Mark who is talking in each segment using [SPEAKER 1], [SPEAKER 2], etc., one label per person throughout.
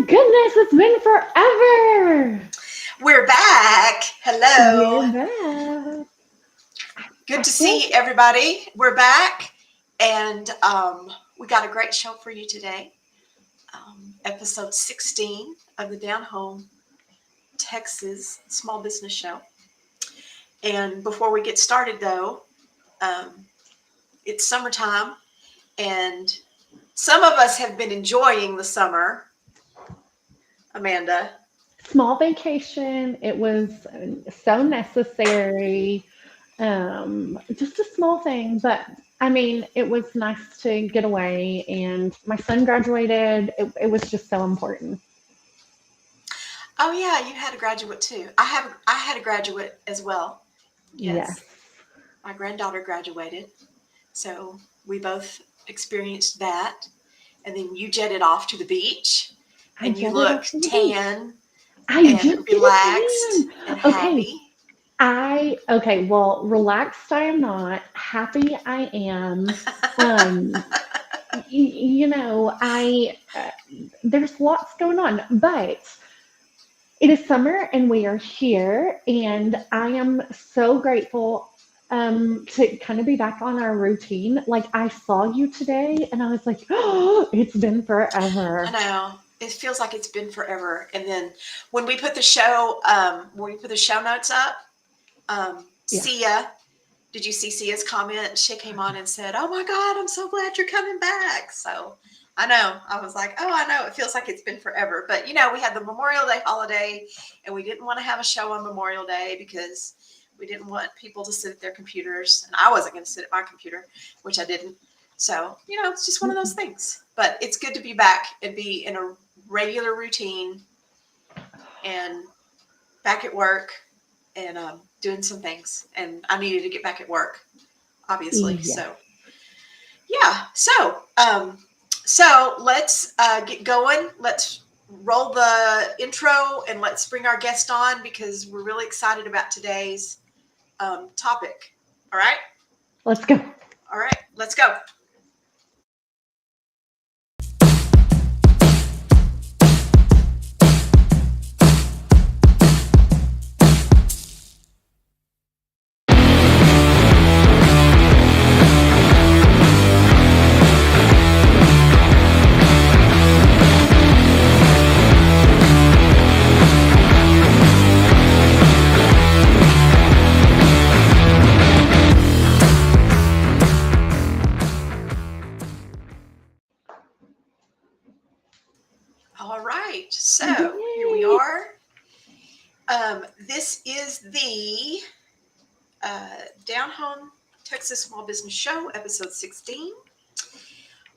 [SPEAKER 1] goodness, it's been forever.
[SPEAKER 2] We're back. Hello.
[SPEAKER 1] We're back.
[SPEAKER 2] Good
[SPEAKER 1] I
[SPEAKER 2] to
[SPEAKER 1] feel
[SPEAKER 2] see everybody. We're back. And we got a great show for you today. Episode 16 of the Down Home Texas Small Business Show. And before we get started, though, it's summertime. And some of us have been enjoying the summer. Amanda.
[SPEAKER 1] small vacation. It was so necessary. Just a small thing, but I mean, it was nice to get away. And my son graduated. It was just so important.
[SPEAKER 2] Oh, yeah, you had a graduate, too. I had a graduate as well.
[SPEAKER 1] Yes.
[SPEAKER 2] Yes. My granddaughter graduated. So we both experienced that. And then you jetted off to the beach
[SPEAKER 1] I
[SPEAKER 2] and you
[SPEAKER 1] jetted off
[SPEAKER 2] looked
[SPEAKER 1] to the beach.
[SPEAKER 2] tan
[SPEAKER 1] I
[SPEAKER 2] and
[SPEAKER 1] did get a
[SPEAKER 2] relaxed
[SPEAKER 1] tan.
[SPEAKER 2] and
[SPEAKER 1] Okay.
[SPEAKER 2] happy.
[SPEAKER 1] Well, relaxed I am not. Happy I am. Um, there's lots going on, but it is summer and we are here, and I am so grateful to kind of be back on our routine. Like I saw you today and I was like, oh, it's been
[SPEAKER 2] I
[SPEAKER 1] forever.
[SPEAKER 2] know. It feels like it's been forever. And then when we put the show notes up,
[SPEAKER 1] Yeah.
[SPEAKER 2] Sia, did you see Sia's comment? She came on and said, "Oh my God, I'm so glad you're coming back." So I know. I was like, "Oh, I know. It feels like it's been forever." But we had the Memorial Day holiday, and we didn't want to have a show on Memorial Day because we didn't want people to sit at their computers, and I wasn't going to sit at my computer, which I didn't. So it's just one of those things. But it's good to be back and be in a regular routine and back at work and doing some things. And I needed to get back at work, obviously.
[SPEAKER 1] Yeah.
[SPEAKER 2] So, yeah. So let's get going. Let's roll the intro and let's bring our guest on because we're really excited about today's topic. All right?
[SPEAKER 1] Let's go.
[SPEAKER 2] All right. Let's go. All right. So here we
[SPEAKER 1] Yay.
[SPEAKER 2] are. This is the Down Home Texas Small Business Show, episode 16.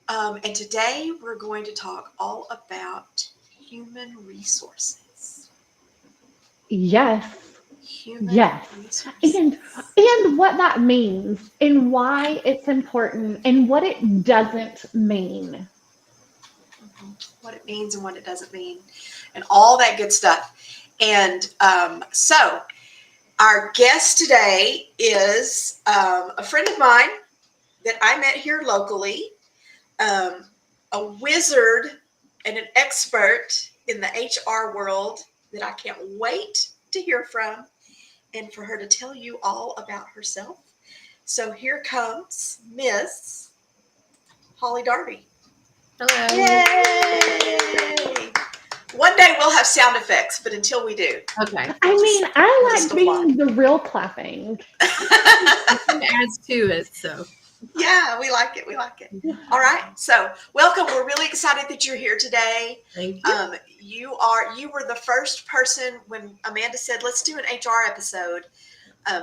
[SPEAKER 2] And today we're going to talk all about human resources.
[SPEAKER 1] Yes.
[SPEAKER 2] Human
[SPEAKER 1] Yes.
[SPEAKER 2] resources.
[SPEAKER 1] And what that means and why it's important and what it doesn't mean.
[SPEAKER 2] What it means and what it doesn't mean, and all that good stuff. And so our guest today is a friend of mine that I met here locally, a wizard and an expert in the HR world that I can't wait to hear from and for her to tell you all about herself. So here comes Miss Holly Darby.
[SPEAKER 3] Hello.
[SPEAKER 2] Yay! One day we'll have sound effects, but until we do.
[SPEAKER 3] Okay.
[SPEAKER 1] I mean, I
[SPEAKER 2] just
[SPEAKER 1] like being the real clapping.
[SPEAKER 3] It adds to it, so.
[SPEAKER 2] Yeah, we like it. We like it. All right. So welcome. We're really excited that you're here today.
[SPEAKER 3] Thank you.
[SPEAKER 2] You were the first person when Amanda said, let's do an HR episode.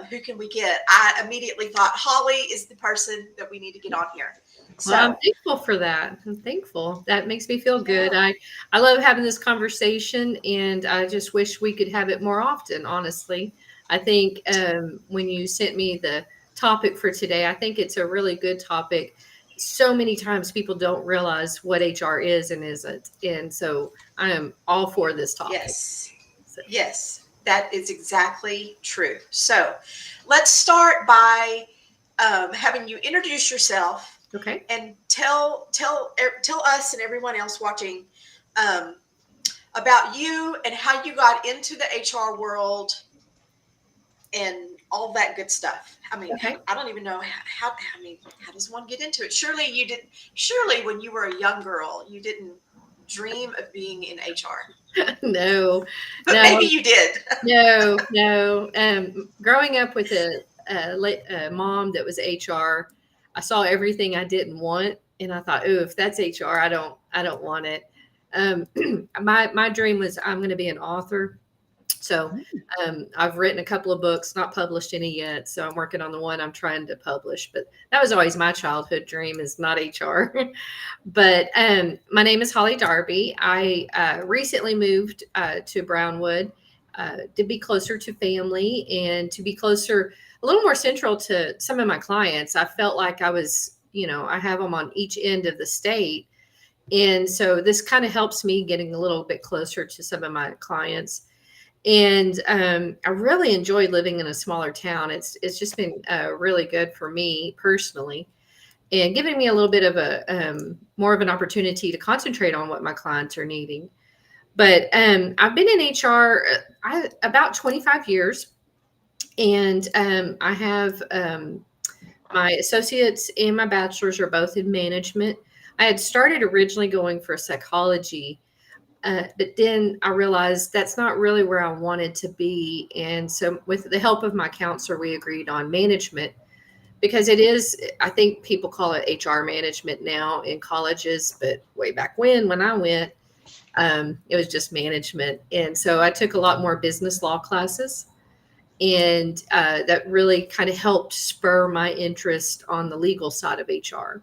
[SPEAKER 2] Who can we get? I immediately thought Holly is the person that we need to get on here. So
[SPEAKER 3] Well, I'm thankful for that. I'm thankful. That makes me feel good. I love having this conversation, and I just wish we could have it more often, honestly. I think when you sent me the topic for today, I think it's a really good topic. So many times people don't realize what HR is and isn't. And so I am all for this topic.
[SPEAKER 2] yes. Yes, that is exactly true. So let's start by having you introduce yourself.
[SPEAKER 3] Okay.
[SPEAKER 2] And tell us and everyone else watching about you and how you got into the HR world and all that good stuff. I mean,
[SPEAKER 3] Okay.
[SPEAKER 2] I don't even know how does one get into it? Surely when you were a young girl, you didn't dream of being in HR.
[SPEAKER 3] No,
[SPEAKER 2] But
[SPEAKER 3] no,
[SPEAKER 2] maybe you did.
[SPEAKER 3] no. Growing up with a mom that was HR, I saw everything I didn't want, and I thought, "Oh, if that's HR, I don't want it." Um, my dream was I'm going to be an author. So I've written a couple of books, not published any yet. So I'm working on the one I'm trying to publish. But that was always my childhood dream, is not HR. But my name is Holly Darby. I recently moved to Brownwood to be closer to family and to be closer, a little more central to some of my clients. I felt like I was, I have them on each end of the state. And so this kind of helps me getting a little bit closer to some of my clients. And I really enjoyed living in a smaller town. It's just been really good for me personally, and giving me a little bit of a more of an opportunity to concentrate on what my clients are needing. But I've been in HR about 25 years, and I have my associates and my bachelor's are both in management. I had started originally going for psychology, but then I realized that's not really where I wanted to be. And so, with the help of my counselor, we agreed on management, because it is, I think people call it HR management now in colleges, but way back when I went, it was just management. And so I took a lot more business law classes, and that really kind of helped spur my interest on the legal side of HR.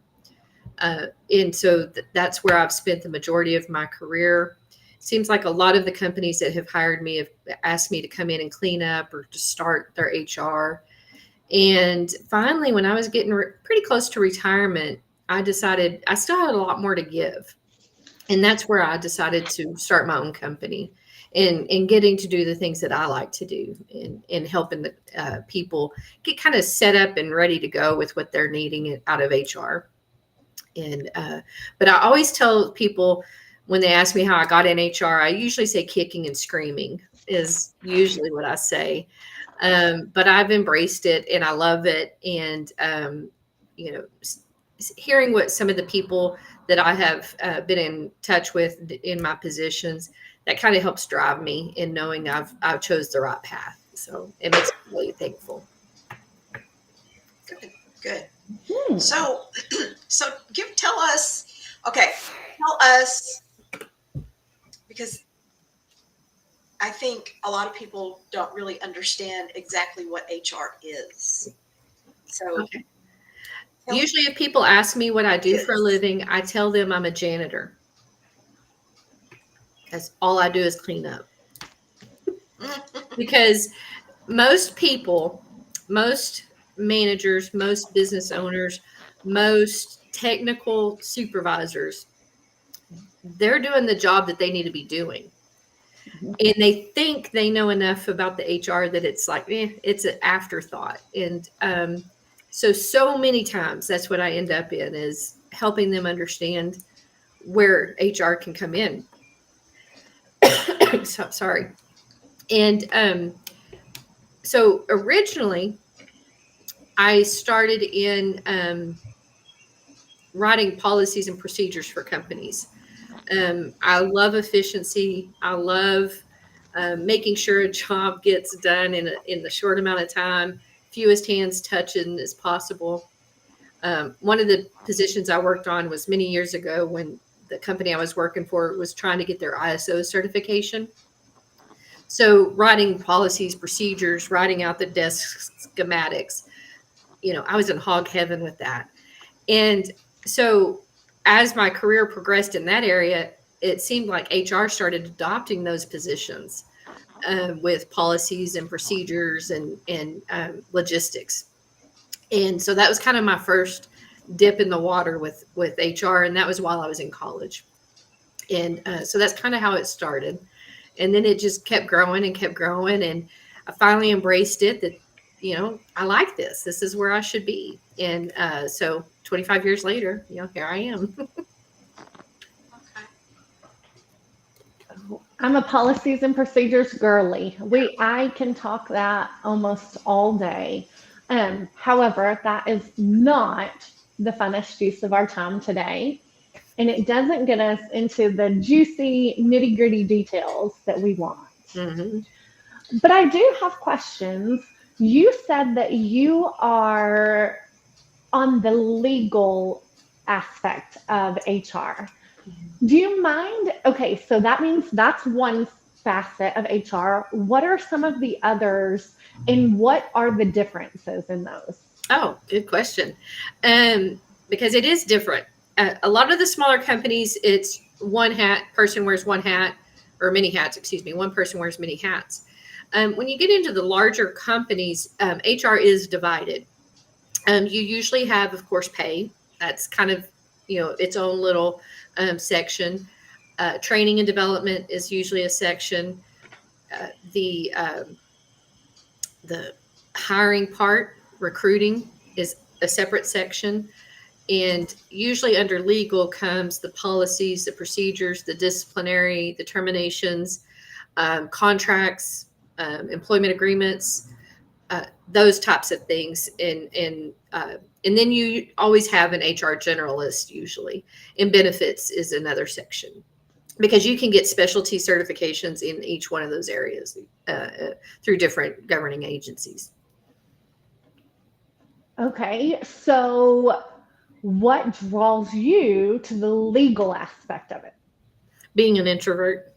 [SPEAKER 3] And so that's where I've spent the majority of my career. Seems like a lot of the companies that have hired me have asked me to come in and clean up or to start their HR. And finally, when I was getting pretty close to retirement, I decided I still had a lot more to give. And that's where I decided to start my own company, and getting to do the things that I like to do, and helping the people get kind of set up and ready to go with what they're needing out of HR. And but I always tell people, when they ask me how I got in HR, I usually say kicking and screaming is usually what I say. But I've embraced it and I love it. And, hearing what some of the people that I have been in touch with in my positions, that kind of helps drive me in knowing I've chose the right path. So it makes me really thankful.
[SPEAKER 2] Good.
[SPEAKER 1] Hmm.
[SPEAKER 2] So tell us, because I think a lot of people don't really understand exactly what HR is. So
[SPEAKER 3] Okay. Usually if people ask me what I do for a living, I tell them I'm a janitor. That's all I do, is clean up. Because most people, most managers, most business owners, most technical supervisors, they're doing the job that they need to be doing. And they think they know enough about the HR that it's like, it's an afterthought. And so many times that's what I end up in, is helping them understand where HR can come in. So, sorry. And so originally I started in writing policies and procedures for companies. I love efficiency. I love making sure a job gets done in the short amount of time, fewest hands touching as possible. One of the positions I worked on was many years ago, when the company I was working for was trying to get their ISO certification. So writing policies, procedures, writing out the desk schematics, I was in hog heaven with that. And so as my career progressed in that area, it seemed like HR started adopting those positions with policies and procedures and logistics. And so that was kind of my first dip in the water with HR. And that was while I was in college. And so that's kind of how it started. And then it just kept growing and kept growing. And I finally embraced it, that, I like this. This is where I should be. And so 25 years later, here I am.
[SPEAKER 1] I'm a policies and procedures girly. I can talk that almost all day. However, that is not the funnest use of our time today. And it doesn't get us into the juicy, nitty gritty details that we want.
[SPEAKER 3] Mhm.
[SPEAKER 1] But I do have questions. You said that you are on the legal aspect of HR. Do you mind? Okay, so that means that's one facet of HR. What are some of the others, and what are the differences in those?
[SPEAKER 3] Oh, good question. Because it is different. A lot of the smaller companies, it's one hat, person wears one hat, or many hats, excuse me, one person wears many hats. When you get into the larger companies, HR is divided. You usually have, of course, pay. That's kind of, its own little section. Training and development is usually a section. Uh, the the hiring part, recruiting, is a separate section. And usually under legal comes the policies, the procedures, the disciplinary, the terminations, contracts, employment agreements, those types of things. And then you always have an HR generalist usually. And benefits is another section, because you can get specialty certifications in each one of those areas through different governing agencies.
[SPEAKER 1] Okay, so what draws you to the legal aspect of it?
[SPEAKER 3] Being an introvert.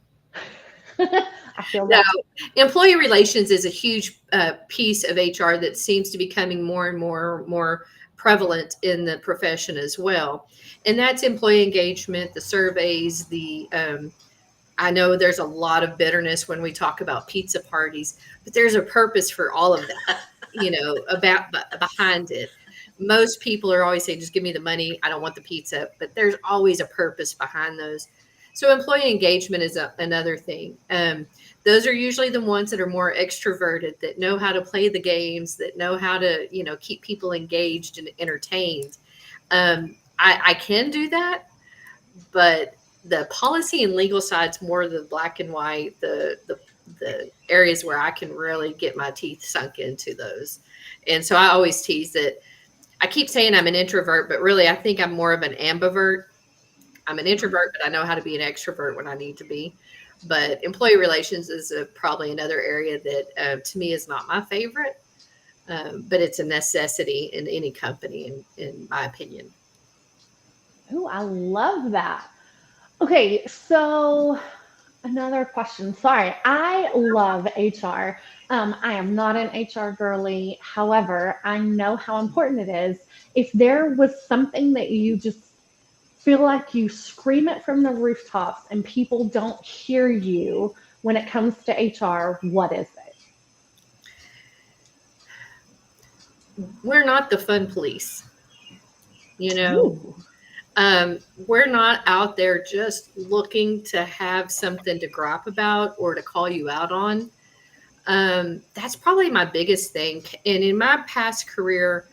[SPEAKER 1] I feel
[SPEAKER 3] No,
[SPEAKER 1] that.
[SPEAKER 3] employee relations is a huge piece of HR that seems to be becoming more and more prevalent in the profession as well. And that's employee engagement, the surveys, I know there's a lot of bitterness when we talk about pizza parties, but there's a purpose for all of that, behind it. Most people are always saying, just give me the money. I don't want the pizza, but there's always a purpose behind those. So employee engagement is another thing. Those are usually the ones that are more extroverted, that know how to play the games, that know how to, keep people engaged and entertained. I can do that, but the policy and legal side's more the black and white, the areas where I can really get my teeth sunk into those. And so I always tease that I keep saying I'm an introvert, but really I think I'm more of an ambivert. I'm an introvert, but I know how to be an extrovert when I need to be. But employee relations is probably another area that to me is not my favorite, but it's a necessity in any company, in my opinion.
[SPEAKER 1] Oh, I love that. Okay, so another question. Sorry, I love HR. I am not an HR girly. However, I know how important it is. If there was something that you just feel like you scream it from the rooftops and people don't hear you when it comes to HR, what is it?
[SPEAKER 3] We're not the fun police,
[SPEAKER 1] Ooh.
[SPEAKER 3] We're not out there just looking to have something to gripe about or to call you out on. That's probably my biggest thing. And in my past career,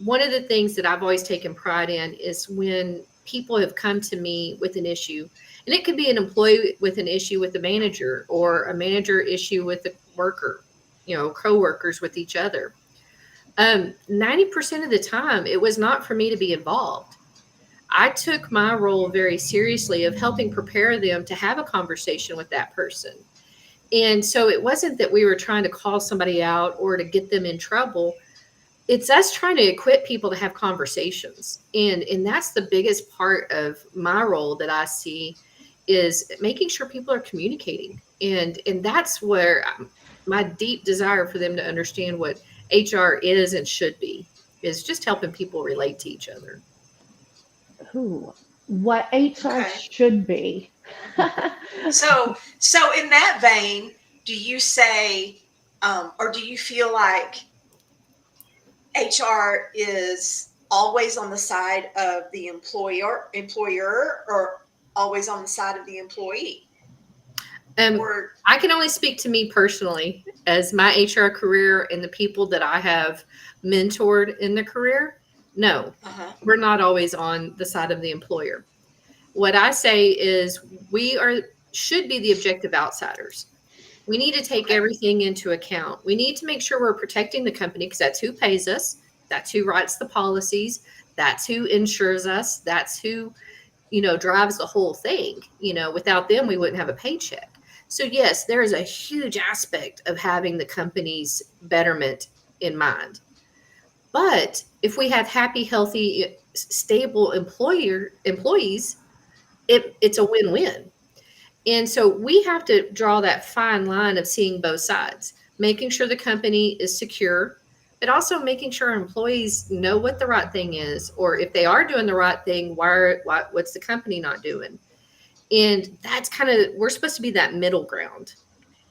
[SPEAKER 3] one of the things that I've always taken pride in is when people have come to me with an issue, and it could be an employee with an issue with the manager, or a manager issue with the worker, co-workers with each other. 90% of the time, it was not for me to be involved. I took my role very seriously of helping prepare them to have a conversation with that person. And so it wasn't that we were trying to call somebody out or to get them in trouble. It's us trying to equip people to have conversations. And that's the biggest part of my role that I see, is making sure people are communicating. And that's where my deep desire for them to understand what HR is and should be, is just helping people relate to each other.
[SPEAKER 1] Ooh, what HR
[SPEAKER 2] Okay.
[SPEAKER 1] should be.
[SPEAKER 2] So in that vein, do you say, or do you feel like HR is always on the side of the employer, or always on the side of the employee? Or
[SPEAKER 3] I can only speak to me personally, as my HR career and the people that I have mentored in the career. No, we're not always on the side of the employer. what I say is should be the objective outsiders. We need to take
[SPEAKER 2] Okay.
[SPEAKER 3] everything into account. We need to make sure we're protecting the company because that's who pays us. That's who writes the policies. That's who insures us. That's who, drives the whole thing. Without them, we wouldn't have a paycheck. So yes, there is a huge aspect of having the company's betterment in mind. But if we have happy, healthy, stable employees, it's a win-win. And so we have to draw that fine line of seeing both sides, making sure the company is secure, but also making sure our employees know what the right thing is, or if they are doing the right thing, what's the company not doing? And that's we're supposed to be that middle ground,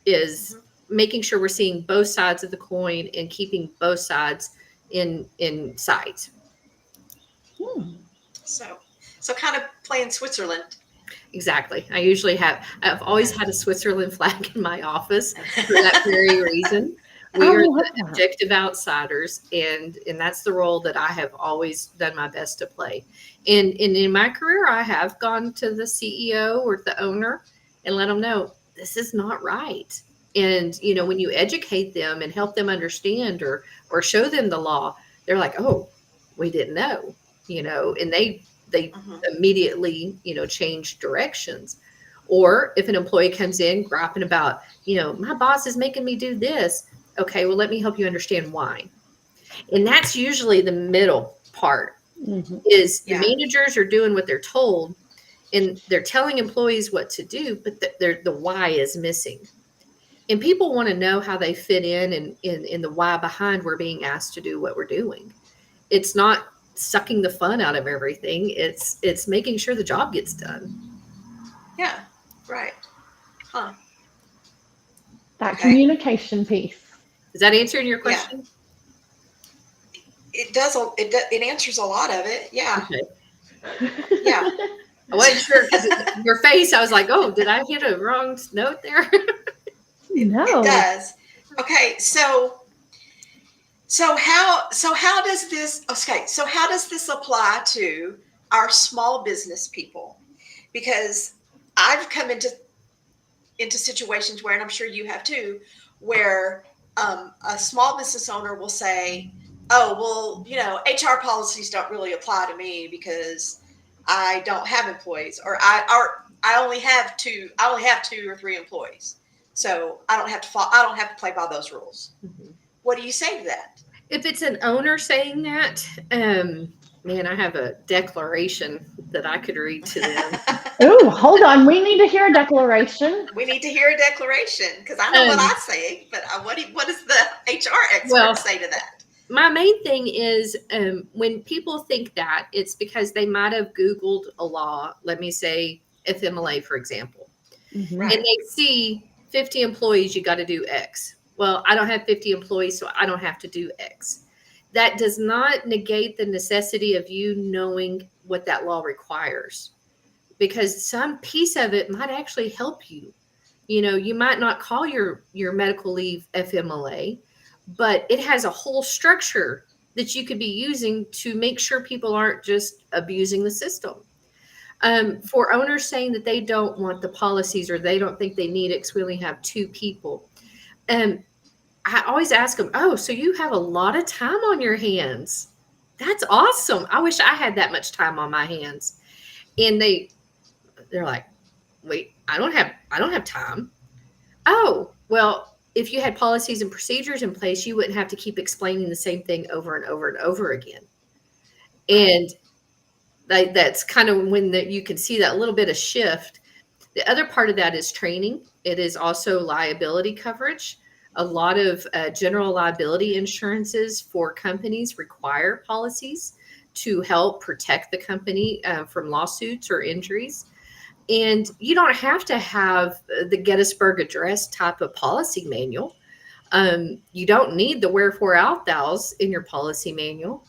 [SPEAKER 3] is making sure we're seeing both sides of the coin and keeping both sides in sight.
[SPEAKER 2] So kind of playing Switzerland.
[SPEAKER 3] Exactly. I've always had a Switzerland flag in my office for that very reason. We are the objective outsiders, and that's the role that I have always done my best to play. And in my career, I have gone to the CEO or the owner and let them know this is not right. And, when you educate them and help them understand or show them the law, they're like, oh, we didn't know, and they immediately, change directions. Or if an employee comes in griping about, my boss is making me do this. Okay, well, let me help you understand why. And that's usually the middle part, is the managers are doing what they're told and they're telling employees what to do, but the why is missing. And people want to know how they fit in the why behind we're being asked to do what we're doing. It's not sucking the fun out of everything. It's making sure the job gets done.
[SPEAKER 2] Yeah, right.
[SPEAKER 1] That communication piece.
[SPEAKER 3] Is that answering your question?
[SPEAKER 2] It does. It answers a lot of it. Yeah.
[SPEAKER 3] Okay.
[SPEAKER 2] Yeah.
[SPEAKER 3] I wasn't sure because your face, I was like, oh, did I hit a wrong note there?
[SPEAKER 1] No.
[SPEAKER 2] It does. Okay. So how does this, so how does this apply to our small business people? Because I've come into situations where, and I'm sure you have too, where a small business owner will say, oh, well, HR policies don't really apply to me because I don't have employees, or I only have two or three employees. So I don't have to play by those rules. Mm-hmm. What do you say to that?
[SPEAKER 3] If it's an owner saying that, man, I have a declaration that I could read to them.
[SPEAKER 1] Oh, hold on. We need to hear a declaration.
[SPEAKER 2] We need to hear a declaration, because I know what I say, but what does the HR expert say to that?
[SPEAKER 3] My main thing is when people think that, it's because they might have Googled a law, let me say FMLA, for example, and they see 50 employees, you got to do X. Well, I don't have 50 employees, so I don't have to do X. That does not negate the necessity of you knowing what that law requires, because some piece of it might actually help you. You might not call your medical leave FMLA, but it has a whole structure that you could be using to make sure people aren't just abusing the system. For owners saying that they don't want the policies or they don't think they need it because we only have two people, I always ask them, oh, so you have a lot of time on your hands. That's awesome. I wish I had that much time on my hands. And they're like, wait, I don't have time. Oh, well, if you had policies and procedures in place, you wouldn't have to keep explaining the same thing over and over and over again. And that's kind of when you can see that little bit of shift. The other part of that is training. It is also liability coverage. A lot of general liability insurances for companies require policies to help protect the company from lawsuits or injuries. And you don't have to have the Gettysburg Address type of policy manual. You don't need the wherefore out thous in your policy manual.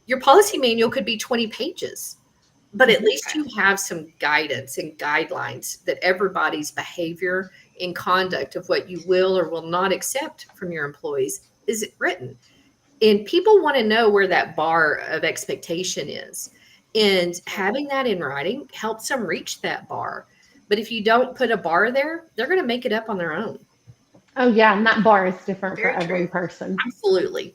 [SPEAKER 3] Your policy manual could be 20 pages, but at least you have some guidance and guidelines that everybody's behavior and conduct of what you will or will not accept from your employees is written. And people want to know where that bar of expectation is. And having that in writing helps them reach that bar. But if you don't put a bar there, they're going to make it up on their own.
[SPEAKER 1] Oh yeah, and that bar is different for
[SPEAKER 2] Very
[SPEAKER 1] every
[SPEAKER 2] true.
[SPEAKER 1] person.
[SPEAKER 3] Absolutely.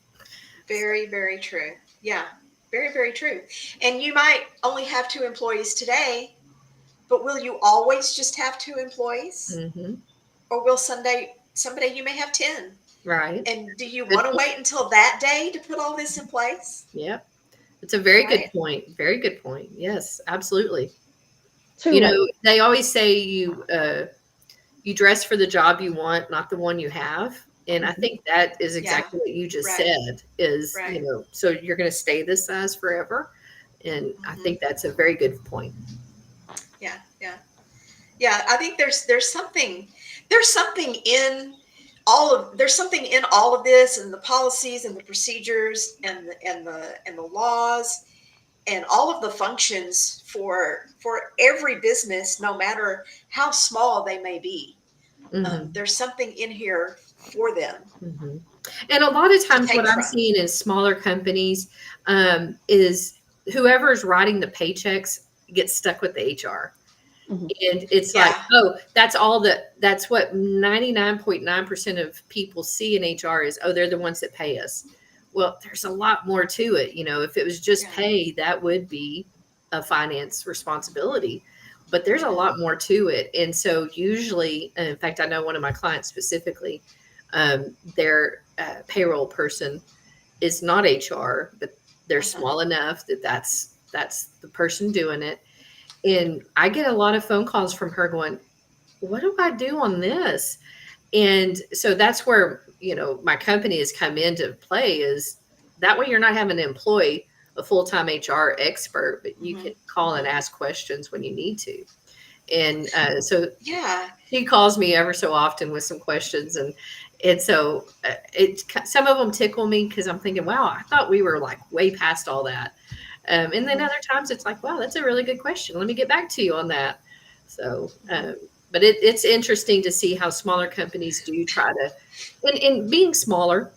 [SPEAKER 2] Very, very true. Yeah, very, very true. And you might only have 2 employees today, but will you always just have 2 employees?
[SPEAKER 3] Hmm.
[SPEAKER 2] Or will someday you may have 10?
[SPEAKER 3] Right.
[SPEAKER 2] And do you
[SPEAKER 3] Good
[SPEAKER 2] want to
[SPEAKER 3] point.
[SPEAKER 2] wait until that day to put all this in place?
[SPEAKER 3] Yep. It's a very good
[SPEAKER 2] Right?
[SPEAKER 3] point. Very good point. Yes, absolutely.
[SPEAKER 1] Too
[SPEAKER 3] You
[SPEAKER 1] late.
[SPEAKER 3] know, they always say you dress for the job you want, not the one you have. And I
[SPEAKER 1] Mhm.
[SPEAKER 3] think that is
[SPEAKER 2] Yeah.
[SPEAKER 3] exactly what you just
[SPEAKER 2] Right.
[SPEAKER 3] said is,
[SPEAKER 2] Right.
[SPEAKER 3] you know, so you're going to stay this size forever. And I
[SPEAKER 2] Mhm.
[SPEAKER 3] think that's a very good point.
[SPEAKER 2] Yeah, yeah. Yeah, I think there's something in all of this, and the policies and the procedures and the laws and all of the functions for every business, no matter how small they may be.
[SPEAKER 3] Hmm.
[SPEAKER 2] There's something in here for them
[SPEAKER 3] Hmm. And a lot of
[SPEAKER 2] to
[SPEAKER 3] times,
[SPEAKER 2] take
[SPEAKER 3] what I'm
[SPEAKER 2] from.
[SPEAKER 3] seeing in smaller companies is whoever's writing the paychecks gets stuck with the HR.
[SPEAKER 1] Mhm.
[SPEAKER 3] And it's like,
[SPEAKER 2] Yeah,
[SPEAKER 3] oh, that's what 99.9% of people see in HR is, oh, they're the ones that pay us. Well, there's a lot more to it. You know, if it was just
[SPEAKER 2] yeah,
[SPEAKER 3] pay, that would be a finance responsibility. But there's a
[SPEAKER 2] yeah.
[SPEAKER 3] lot more to it. And so usually, and in fact, I know one of my clients specifically, their payroll person is not HR, but they're
[SPEAKER 2] Uh-huh.
[SPEAKER 3] small enough that that's the person doing it. And I get a lot of phone calls from her going, what do I do on this? And so that's where, you know, my company has come into play is that way you're not having to employ a full-time HR expert, but you
[SPEAKER 2] Hmm.
[SPEAKER 3] can call and
[SPEAKER 2] Hmm.
[SPEAKER 3] ask questions when you need to. And so
[SPEAKER 2] Yeah,
[SPEAKER 3] she calls me ever so often with some questions. And so some of them tickle me because I'm thinking, wow, I thought we were like way past all that. And then
[SPEAKER 2] mhm.
[SPEAKER 3] other times it's like, wow, that's a really good question. Let me get back to you on that. So, but it's interesting to see how smaller companies do try to, and being smaller,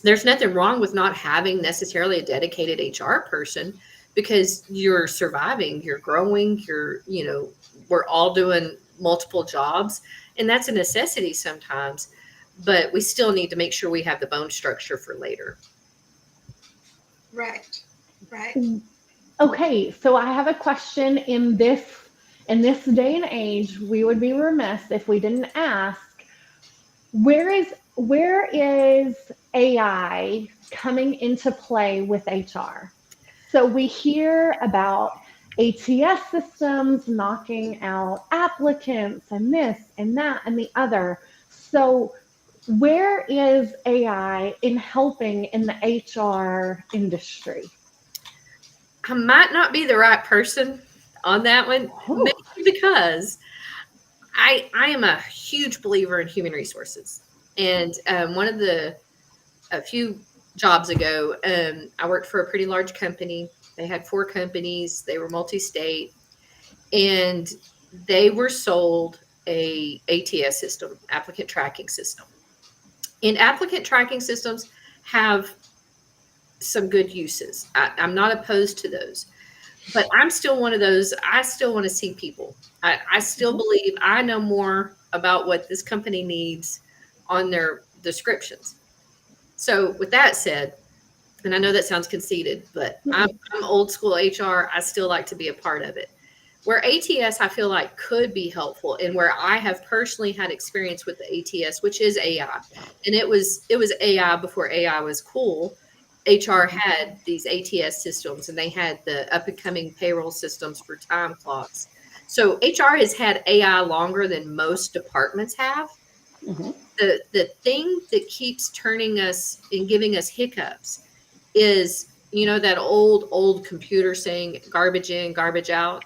[SPEAKER 3] there's nothing wrong with not having necessarily a dedicated HR person because you're surviving, you're growing, you know, we're all doing multiple jobs, and that's a necessity sometimes, but we still need to make sure we have the bone structure for later.
[SPEAKER 2] Right, right.
[SPEAKER 1] Okay, so I have a question in this day and age, we would be remiss if we didn't ask, where is AI coming into play with HR? So we hear about ATS systems knocking out applicants and this and that and the other. So where is AI in helping in the HR industry?
[SPEAKER 3] I might not be the right person on that one, maybe
[SPEAKER 1] Oh,
[SPEAKER 3] because I am a huge believer in human resources. And one of the a few jobs ago, I worked for a pretty large company. They had 4 companies. They were multi-state, and they were sold a ATS system, applicant tracking system. And applicant tracking systems have some good uses. I'm not opposed to those, but I'm still one of those. I still want to see people. I still
[SPEAKER 1] mhm.
[SPEAKER 3] believe I know more about what this company needs on their descriptions. So, with that said, and I know that sounds conceited, but I'm old school HR. I still like to be a part of it. Where ATS, I feel like could be helpful, and where I have personally had experience with the ATS, which is AI, and it was AI before AI was cool. HR had these ATS systems, and they had the up and coming payroll systems for time clocks. So HR has had AI longer than most departments have.
[SPEAKER 1] Mhm.
[SPEAKER 3] The thing that keeps turning us and giving us hiccups is, you know, that old computer saying garbage in, garbage out.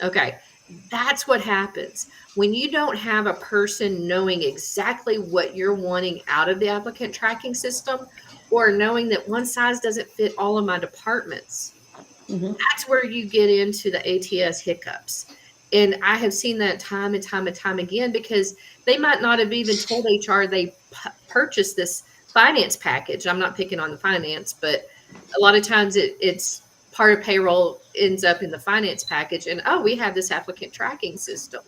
[SPEAKER 3] Okay, that's what happens when you don't have a person knowing exactly what you're wanting out of the applicant tracking system, or knowing that one size doesn't fit all of my departments.
[SPEAKER 1] Mhm.
[SPEAKER 3] That's where you get into the ATS hiccups. And I have seen that time and time and time again because they might not have even told HR they purchased this finance package. I'm not picking on the finance, but a lot of times it's part of payroll ends up in the finance package, and oh, we have this applicant tracking system.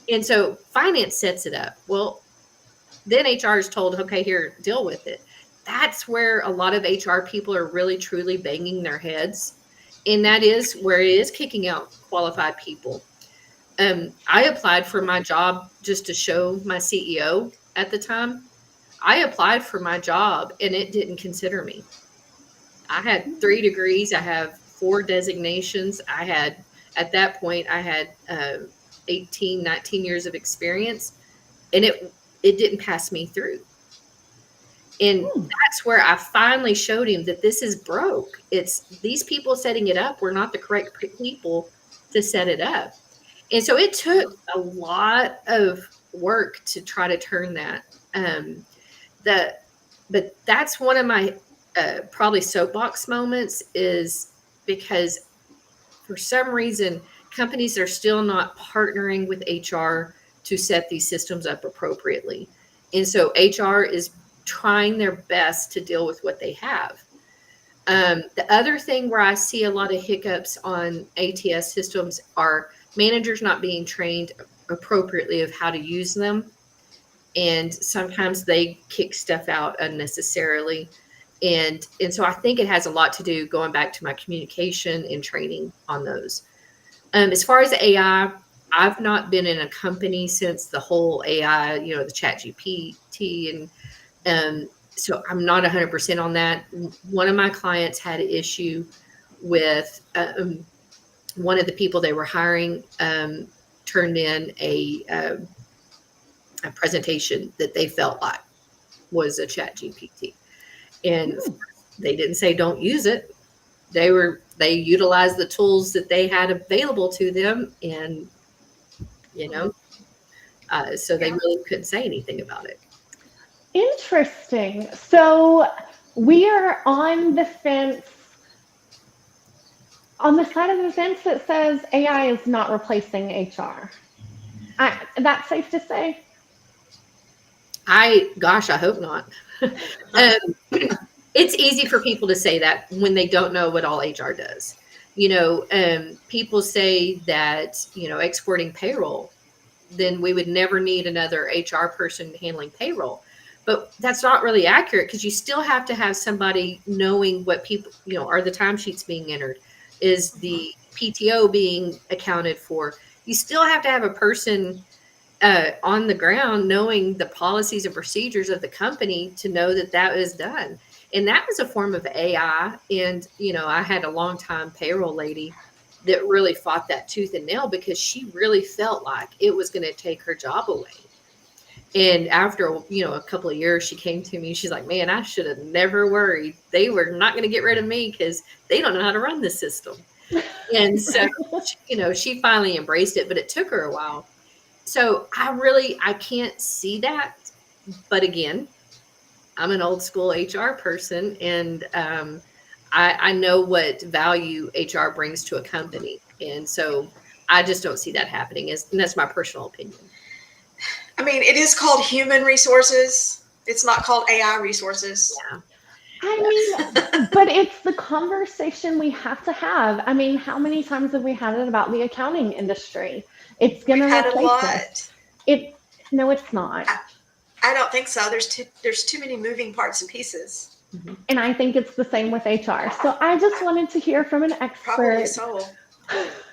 [SPEAKER 3] And so finance sets it up. Well, then HR is told, okay, here, deal with it. That's where a lot of HR people are really truly banging their heads. And that is where it is kicking out qualified people. I applied for my job just to show my CEO at the time. I applied for my job and it didn't consider me. I had 3 degrees. I have 4 designations. At that point, I had 18, 19 years of experience, and it didn't pass me through. And that's where I finally showed him that this is broke. It's these people setting it up were not the correct people to set it up. And so it took a lot of work to try to turn that. But that's one of my probably soapbox moments, is because for some reason companies are still not partnering with HR to set these systems up appropriately. And so HR is trying their best to deal with what they have. The other thing where I see a lot of hiccups on ATS systems are managers not being trained appropriately of how to use them. And sometimes they kick stuff out unnecessarily. And so I think it has a lot to do, going back to my communication and training on those. As far as AI, I've not been in a company since the whole AI, the ChatGPT. And so I'm not 100% on that. One of my clients had an issue with one of the people they were hiring turned in a presentation that they felt like was a ChatGPT. And they didn't say don't use it. They utilized the tools that they had available to them, and so they really couldn't say anything about it.
[SPEAKER 1] Interesting. So we are on the fence, on the side of the fence that says AI is not replacing HR. That's safe to say?
[SPEAKER 3] I hope not. It's easy for people to say that when they don't know what all HR does. People say that, exporting payroll, then we would never need another HR person handling payroll. But that's not really accurate, because you still have to have somebody knowing what people, are the timesheets being entered? Is the PTO being accounted for? You still have to have a person on the ground knowing the policies and procedures of the company to know that that is done. And that was a form of AI. And, I had a longtime payroll lady that really fought that tooth and nail, because she really felt like it was going to take her job away. And after, a couple of years, she came to me. She's like, man, I should have never worried. They were not going to get rid of me because they don't know how to run this system. And so, she finally embraced it, but it took her a while. So I can't see that. But again, I'm an old school HR person, and I know what value HR brings to a company. And so I just don't see that happening. And that's my personal opinion.
[SPEAKER 2] I mean, it is called human resources. It's not called AI resources.
[SPEAKER 3] Yeah.
[SPEAKER 1] But it's the conversation we have to have. I mean, how many times have we had it about the accounting industry? It's going to replace us. No, it's not.
[SPEAKER 2] I don't think so. There's too many moving parts and pieces.
[SPEAKER 1] Mm-hmm. And I think it's the same with HR. So I just wanted to hear from an expert.
[SPEAKER 2] Probably so.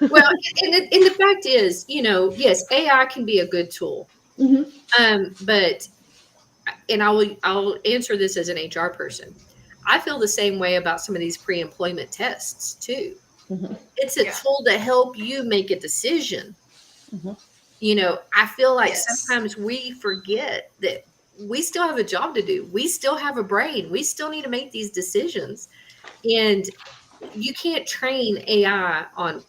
[SPEAKER 3] Well, and the fact is, yes, AI can be a good tool. Mm-hmm. But I'll answer this as an HR person. I feel the same way about some of these pre-employment tests too. Mm-hmm. It's a tool to help you make a decision. Mm-hmm. I feel like sometimes we forget that we still have a job to do. We still have a brain. We still need to make these decisions. And you can't train AI on,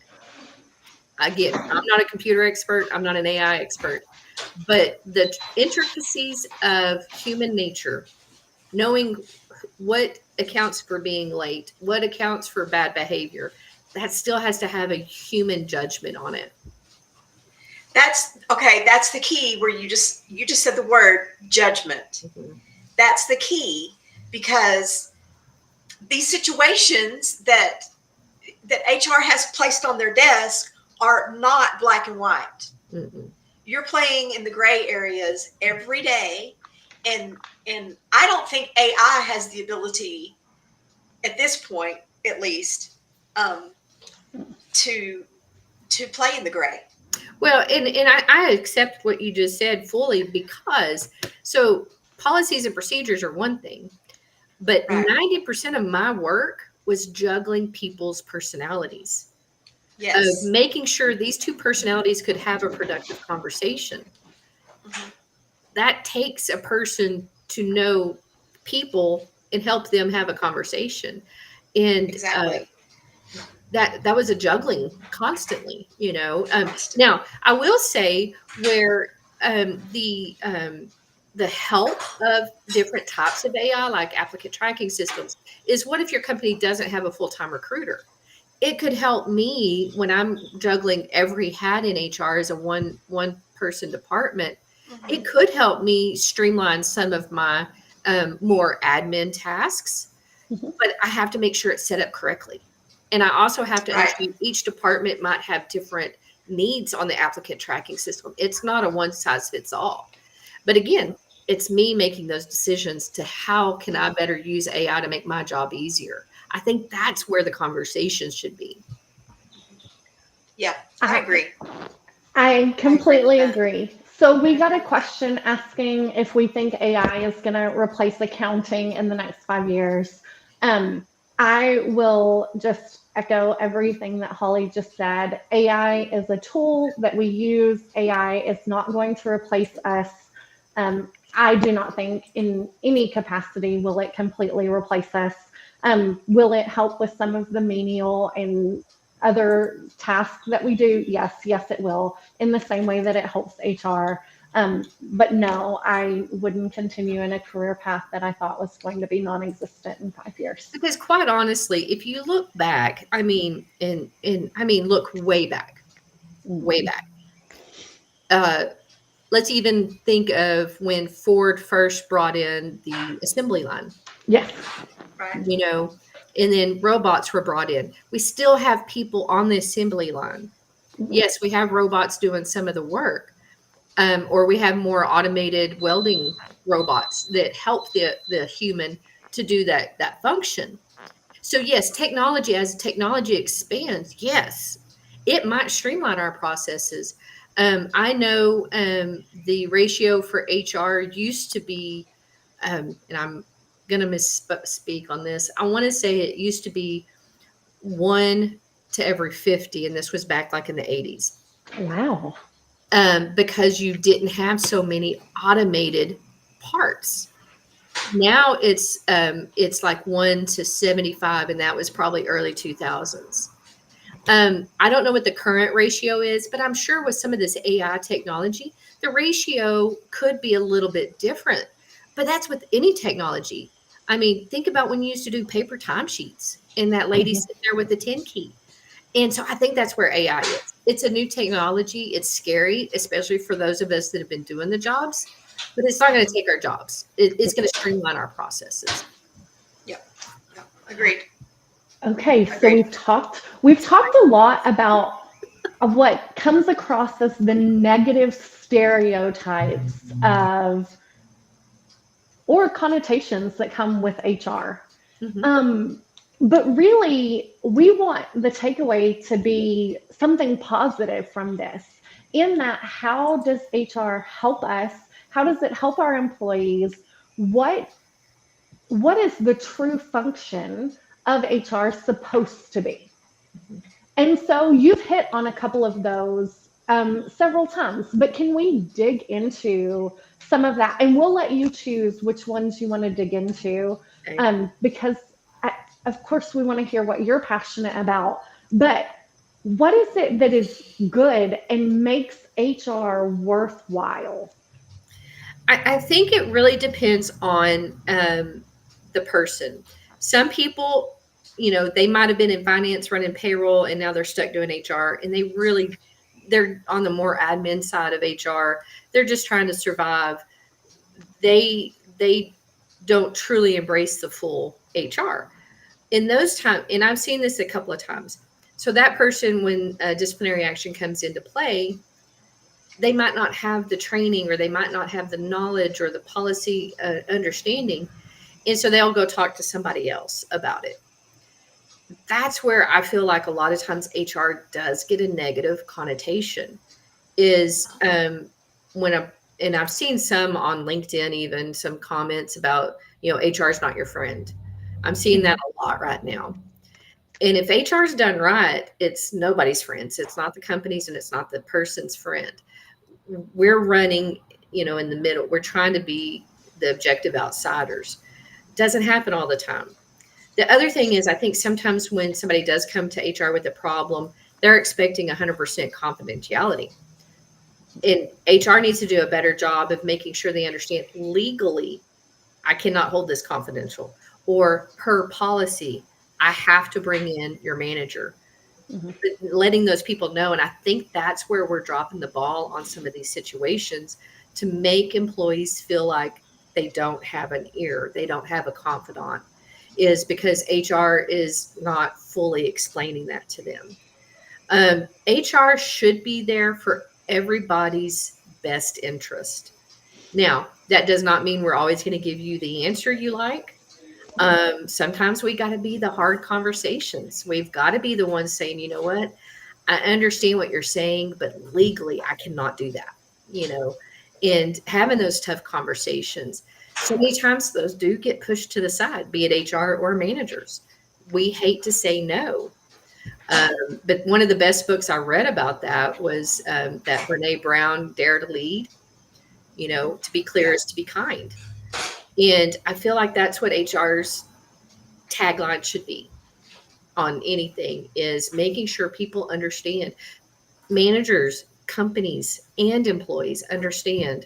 [SPEAKER 3] again, I'm not a computer expert. I'm not an AI expert. But the intricacies of human nature, knowing what accounts for being late, what accounts for bad behavior, that still has to have a human judgment on it.
[SPEAKER 2] That's the key, where you just said the word judgment. Mm-hmm. That's the key, because these situations that that HR has placed on their desk are not black and white.
[SPEAKER 3] Mm-mm.
[SPEAKER 2] You're playing in the gray areas every day, and I don't think AI has the ability at this point, at least, to play in the gray.
[SPEAKER 3] Well, and I accept what you just said fully, because so policies and procedures are one thing, but
[SPEAKER 2] Right.
[SPEAKER 3] 90% of my work was juggling people's personalities, of
[SPEAKER 2] Yes.
[SPEAKER 3] making sure these two personalities could have a productive conversation.
[SPEAKER 2] Mhm.
[SPEAKER 3] That takes a person to know people and help them have a conversation. And
[SPEAKER 2] Exactly.
[SPEAKER 3] that was a juggling constantly, Now I will say where the help of different types of AI, like applicant tracking systems, is what if your company doesn't have a full-time recruiter? It could help me when I'm juggling every hat in HR as a one person department.
[SPEAKER 2] Mhm.
[SPEAKER 3] It could help me streamline some of my more admin tasks,
[SPEAKER 1] Mhm.
[SPEAKER 3] but I have to make sure it's set up correctly. And I also have to
[SPEAKER 2] Right.
[SPEAKER 3] understand each department might have different needs on the applicant tracking system. It's not a one size fits all. But again, it's me making those decisions to how can I better use AI to make my job easier. I think that's where the conversation should be.
[SPEAKER 2] Yeah, I agree.
[SPEAKER 1] I completely
[SPEAKER 2] that.
[SPEAKER 1] agree. So we got a question asking if we think AI is going to replace accounting in the next 5 years. I will just echo everything that Holly just said. AI is a tool that we use. AI is not going to replace us. I do not think in any capacity will it completely replace us. Will it help with some of the menial and other tasks that we do? Yes, it will, in the same way that it helps HR. But no, I wouldn't continue in a career path that I thought was going to be non-existent in 5 years.
[SPEAKER 3] Because quite honestly, if you look back, look way back, way back. Let's even think of when Ford first brought in the assembly line.
[SPEAKER 1] Yes.
[SPEAKER 2] Right.
[SPEAKER 3] And then robots were brought in. We still have people on the assembly line. Yes, we have robots doing some of the work, or we have more automated welding robots that help the human to do that function. So yes, as technology expands, yes, it might streamline our processes. I know the ratio for HR used to be, and I'm going to misspeak on this. I want to say it used to be 1 to every 50, and this was back like in the 80s.
[SPEAKER 1] Wow.
[SPEAKER 3] Because you didn't have so many automated parts. Now it's like 1 to 75, and that was probably early 2000s. I don't know what the current ratio is, but I'm sure with some of this AI technology, the ratio could be a little bit different. But that's with any technology. I mean, think about when you used to do paper timesheets and that lady sitting there with the 10 key. And so I think that's where AI is. It's a new technology. It's scary, especially for those of us that have been doing the jobs, but it's not going to take our jobs. It's going to streamline our processes.
[SPEAKER 2] Yep. Agreed.
[SPEAKER 1] Okay, so
[SPEAKER 2] Agreed.
[SPEAKER 1] we've talked a lot about what comes across as the negative stereotypes of or connotations that come with HR.
[SPEAKER 3] Mhm.
[SPEAKER 1] But really, we want the takeaway to be something positive from this. In that, how does HR help us? How does it help our employees? What is the true function of HR supposed to be? And so you've hit on a couple of those several times, but can we dig into some of that? And we'll let you choose which ones you want to dig into, because of course we want to hear what you're passionate about, but what is it that is good and makes HR worthwhile?
[SPEAKER 3] I think it really depends on the person. Some people, they might have been in finance running payroll and now they're stuck doing HR, and they're on the more admin side of HR. They're just trying to survive. They don't truly embrace the full HR. In those times, and I've seen this a couple of times, So that person, when disciplinary action comes into play, they might not have the training, or they might not have the knowledge or the policy understanding. And so they'll go talk to somebody else about it. That's where I feel like a lot of times HR does get a negative connotation, is and I've seen some on LinkedIn, even some comments about, HR is not your friend. I'm seeing that a lot right now. And if HR is done right, it's nobody's friends. It's not the company's, and it's not the person's friend. We're running, in the middle. We're trying to be the objective outsiders. Doesn't happen all the time. The other thing is, I think sometimes when somebody does come to HR with a problem, they're expecting 100% confidentiality. And HR needs to do a better job of making sure they understand legally, I cannot hold this confidential, or per policy, I have to bring in your manager.
[SPEAKER 1] Mm-hmm.
[SPEAKER 3] Letting those people know. And I think that's where we're dropping the ball on some of these situations, to make employees feel like they don't have an ear, they don't have a confidant, is because HR is not fully explaining that to them. HR should be there for everybody's best interest. Now, that does not mean we're always going to give you the answer you like. Sometimes we got to be the hard conversations. We've got to be the ones saying, you know what, I understand what you're saying, but legally I cannot do that, and having those tough conversations. So many times those do get pushed to the side, be it HR or managers. We hate to say no. But one of the best books I read about that was that Brene Brown, Dare to Lead. To be clear is to be kind. And I feel like that's what HR's tagline should be on anything, is making sure people understand, managers, companies, and employees understand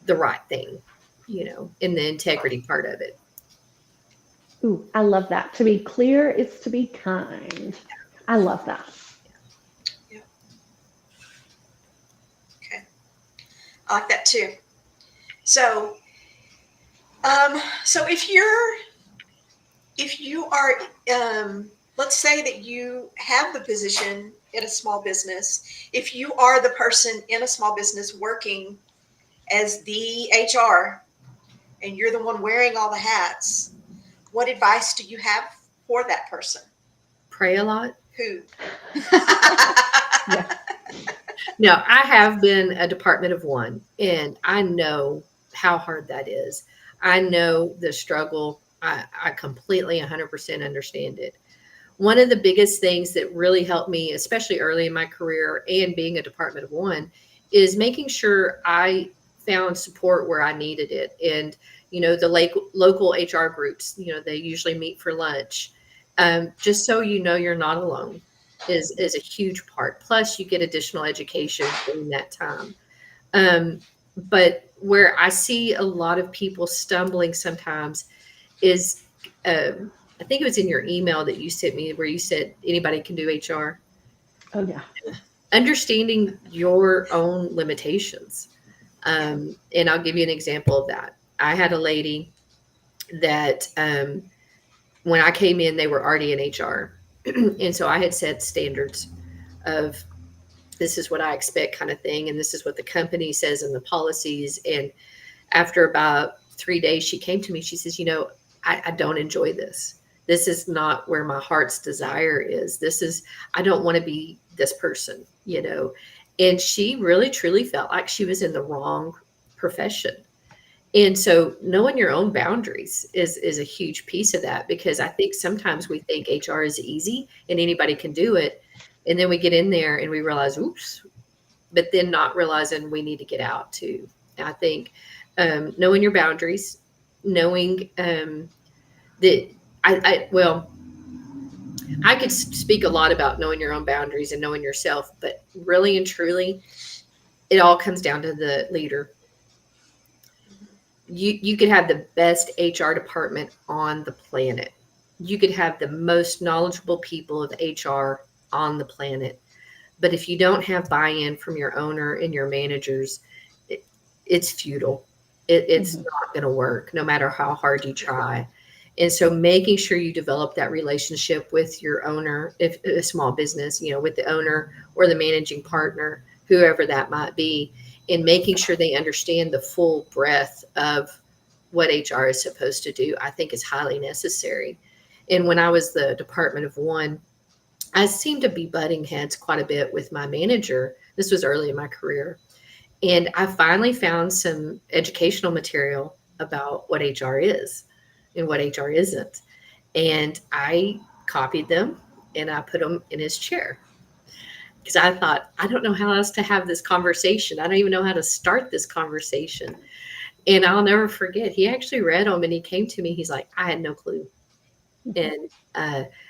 [SPEAKER 3] the right thing, in the integrity part of it.
[SPEAKER 1] Ooh, I love that. To be clear is to be kind. I love that.
[SPEAKER 2] Yeah. Okay. I like that too. So, so if you are, let's say that you have the position in a small business, if you are the person in a small business working as the HR, and you're the one wearing all the hats, what advice do you have for that person?
[SPEAKER 3] Pray a lot.
[SPEAKER 2] Who?
[SPEAKER 1] Yeah.
[SPEAKER 3] No, I have been a department of one, and I know how hard that is. I know the struggle. I completely 100% understand it. One of the biggest things that really helped me, especially early in my career and being a department of one, is making sure I found support where I needed it. And, the local HR groups, they usually meet for lunch. Just so you're not alone is a huge part. Plus you get additional education during that time. But where I see a lot of people stumbling sometimes is, I think it was in your email that you sent me where you said anybody can do HR.
[SPEAKER 1] Oh, yeah.
[SPEAKER 3] Understanding your own limitations. And I'll give you an example of that. I had a lady that when I came in, they were already in HR. And so I had set standards of, this is what I expect kind of thing. And this is what the company says in the policies. And after about 3 days, she came to me. She says, I don't enjoy this. This is not where my heart's desire is. I don't want to be this person, And she really, truly felt like she was in the wrong profession. And so knowing your own boundaries is a huge piece of that, because I think sometimes we think HR is easy and anybody can do it. And then we get in there and we realize, oops, but then not realizing we need to get out too. And I think knowing your boundaries, knowing that I could speak a lot about knowing your own boundaries and knowing yourself, but really and truly, it all comes down to the leader. You could have the best HR department on the planet. You could have the most knowledgeable people of HR on the planet. But if you don't have buy-in from your owner and your managers, it's futile. It's not going to work no matter how hard you try. And so making sure you develop that relationship with your owner, if a small business, with the owner or the managing partner, whoever that might be, and making sure they understand the full breadth of what HR is supposed to do, I think is highly necessary. And when I was the department of one, I seemed to be butting heads quite a bit with my manager. This was early in my career. And I finally found some educational material about what HR is and what HR isn't. And I copied them and I put them in his chair because I thought, I don't know how else to have this conversation. I don't even know how to start this conversation. And I'll never forget, he actually read them and he came to me. He's like, I had no clue. And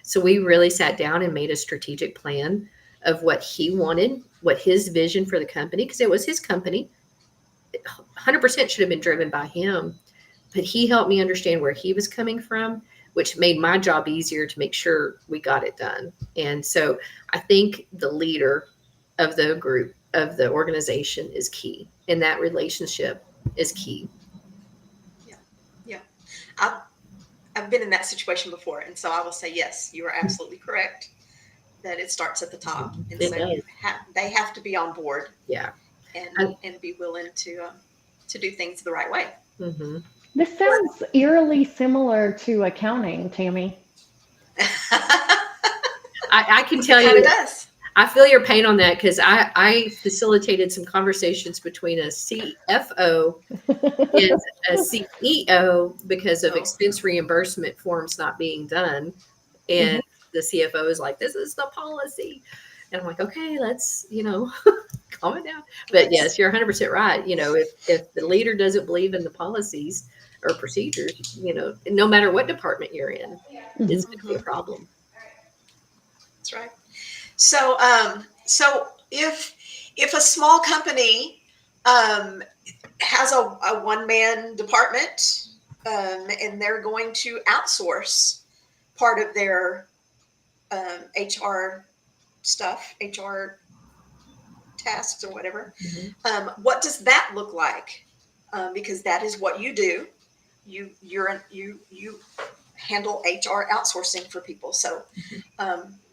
[SPEAKER 3] so we really sat down and made a strategic plan of what he wanted, what his vision for the company, because it was his company. 100% should have been driven by him. But he helped me understand where he was coming from, which made my job easier to make sure we got it done. And so I think the leader of the group, of the organization, is key. And that relationship is key.
[SPEAKER 2] Yeah. I've been in that situation before. And so I will say, yes, you are absolutely correct that it starts at the top. And
[SPEAKER 3] It
[SPEAKER 2] so
[SPEAKER 3] does.
[SPEAKER 2] they have to be on board.
[SPEAKER 3] Yeah.
[SPEAKER 2] And be willing to do things the right way.
[SPEAKER 3] Mm-hmm.
[SPEAKER 1] This sounds eerily similar to accounting, Tammy.
[SPEAKER 3] I can tell
[SPEAKER 2] It kind
[SPEAKER 3] you,
[SPEAKER 2] of does.
[SPEAKER 3] I feel your pain on that because I facilitated some conversations between a CFO and a CEO because of expense reimbursement forms not being done. And the CFO is like, this is the policy. And I'm like, okay, let's, calm it down. But yes, you're 100% right. If the leader doesn't believe in the policies or procedures, no matter what department you're in, it's going to be a problem.
[SPEAKER 2] That's right. So, if a small company has a one-man department and they're going to outsource part of their HR stuff, HR tasks or whatever, what does that look like? Because that is what you do. You handle HR outsourcing for people. So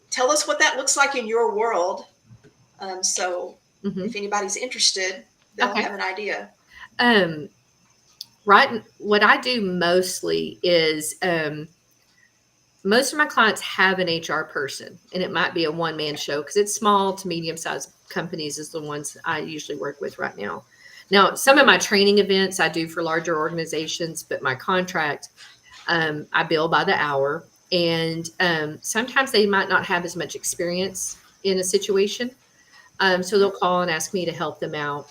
[SPEAKER 2] tell us what that looks like in your world. If anybody's interested, they'll have an idea.
[SPEAKER 3] Right. What I do mostly is most of my clients have an HR person, and it might be a one-man show because it's small to medium-sized companies is the ones I usually work with right now. Now, some of my training events I do for larger organizations, but my contract, I bill by the hour. And sometimes they might not have as much experience in a situation. So they'll call and ask me to help them out.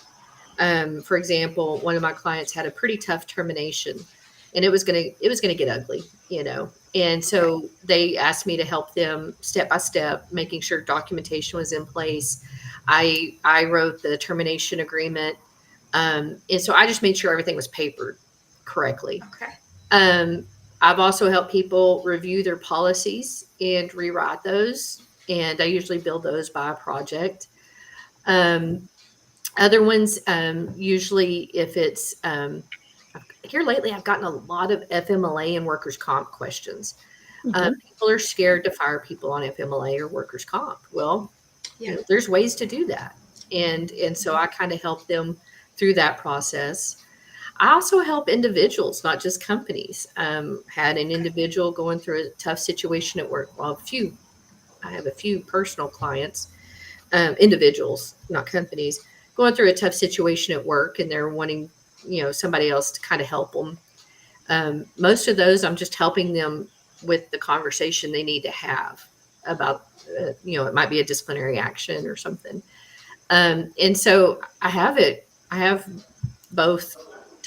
[SPEAKER 3] For example, one of my clients had a pretty tough termination, and it was gonna get ugly, And so they asked me to help them step by step, making sure documentation was in place. I wrote the termination agreement. And so I just made sure everything was papered correctly.
[SPEAKER 2] Okay.
[SPEAKER 3] I've also helped people review their policies and rewrite those. And I usually build those by a project. Other ones, usually if it's, here lately, I've gotten a lot of FMLA and workers' comp questions. People are scared to fire people on FMLA or workers' comp. Well, there's ways to do that. And so I kind of help them through that process. I also help individuals, not just companies. Had an individual going through a tough situation at work. Well, I have a few personal clients, individuals, not companies, going through a tough situation at work, and they're wanting, somebody else to kind of help them. Most of those, I'm just helping them with the conversation they need to have about, it might be a disciplinary action or something. And so I have both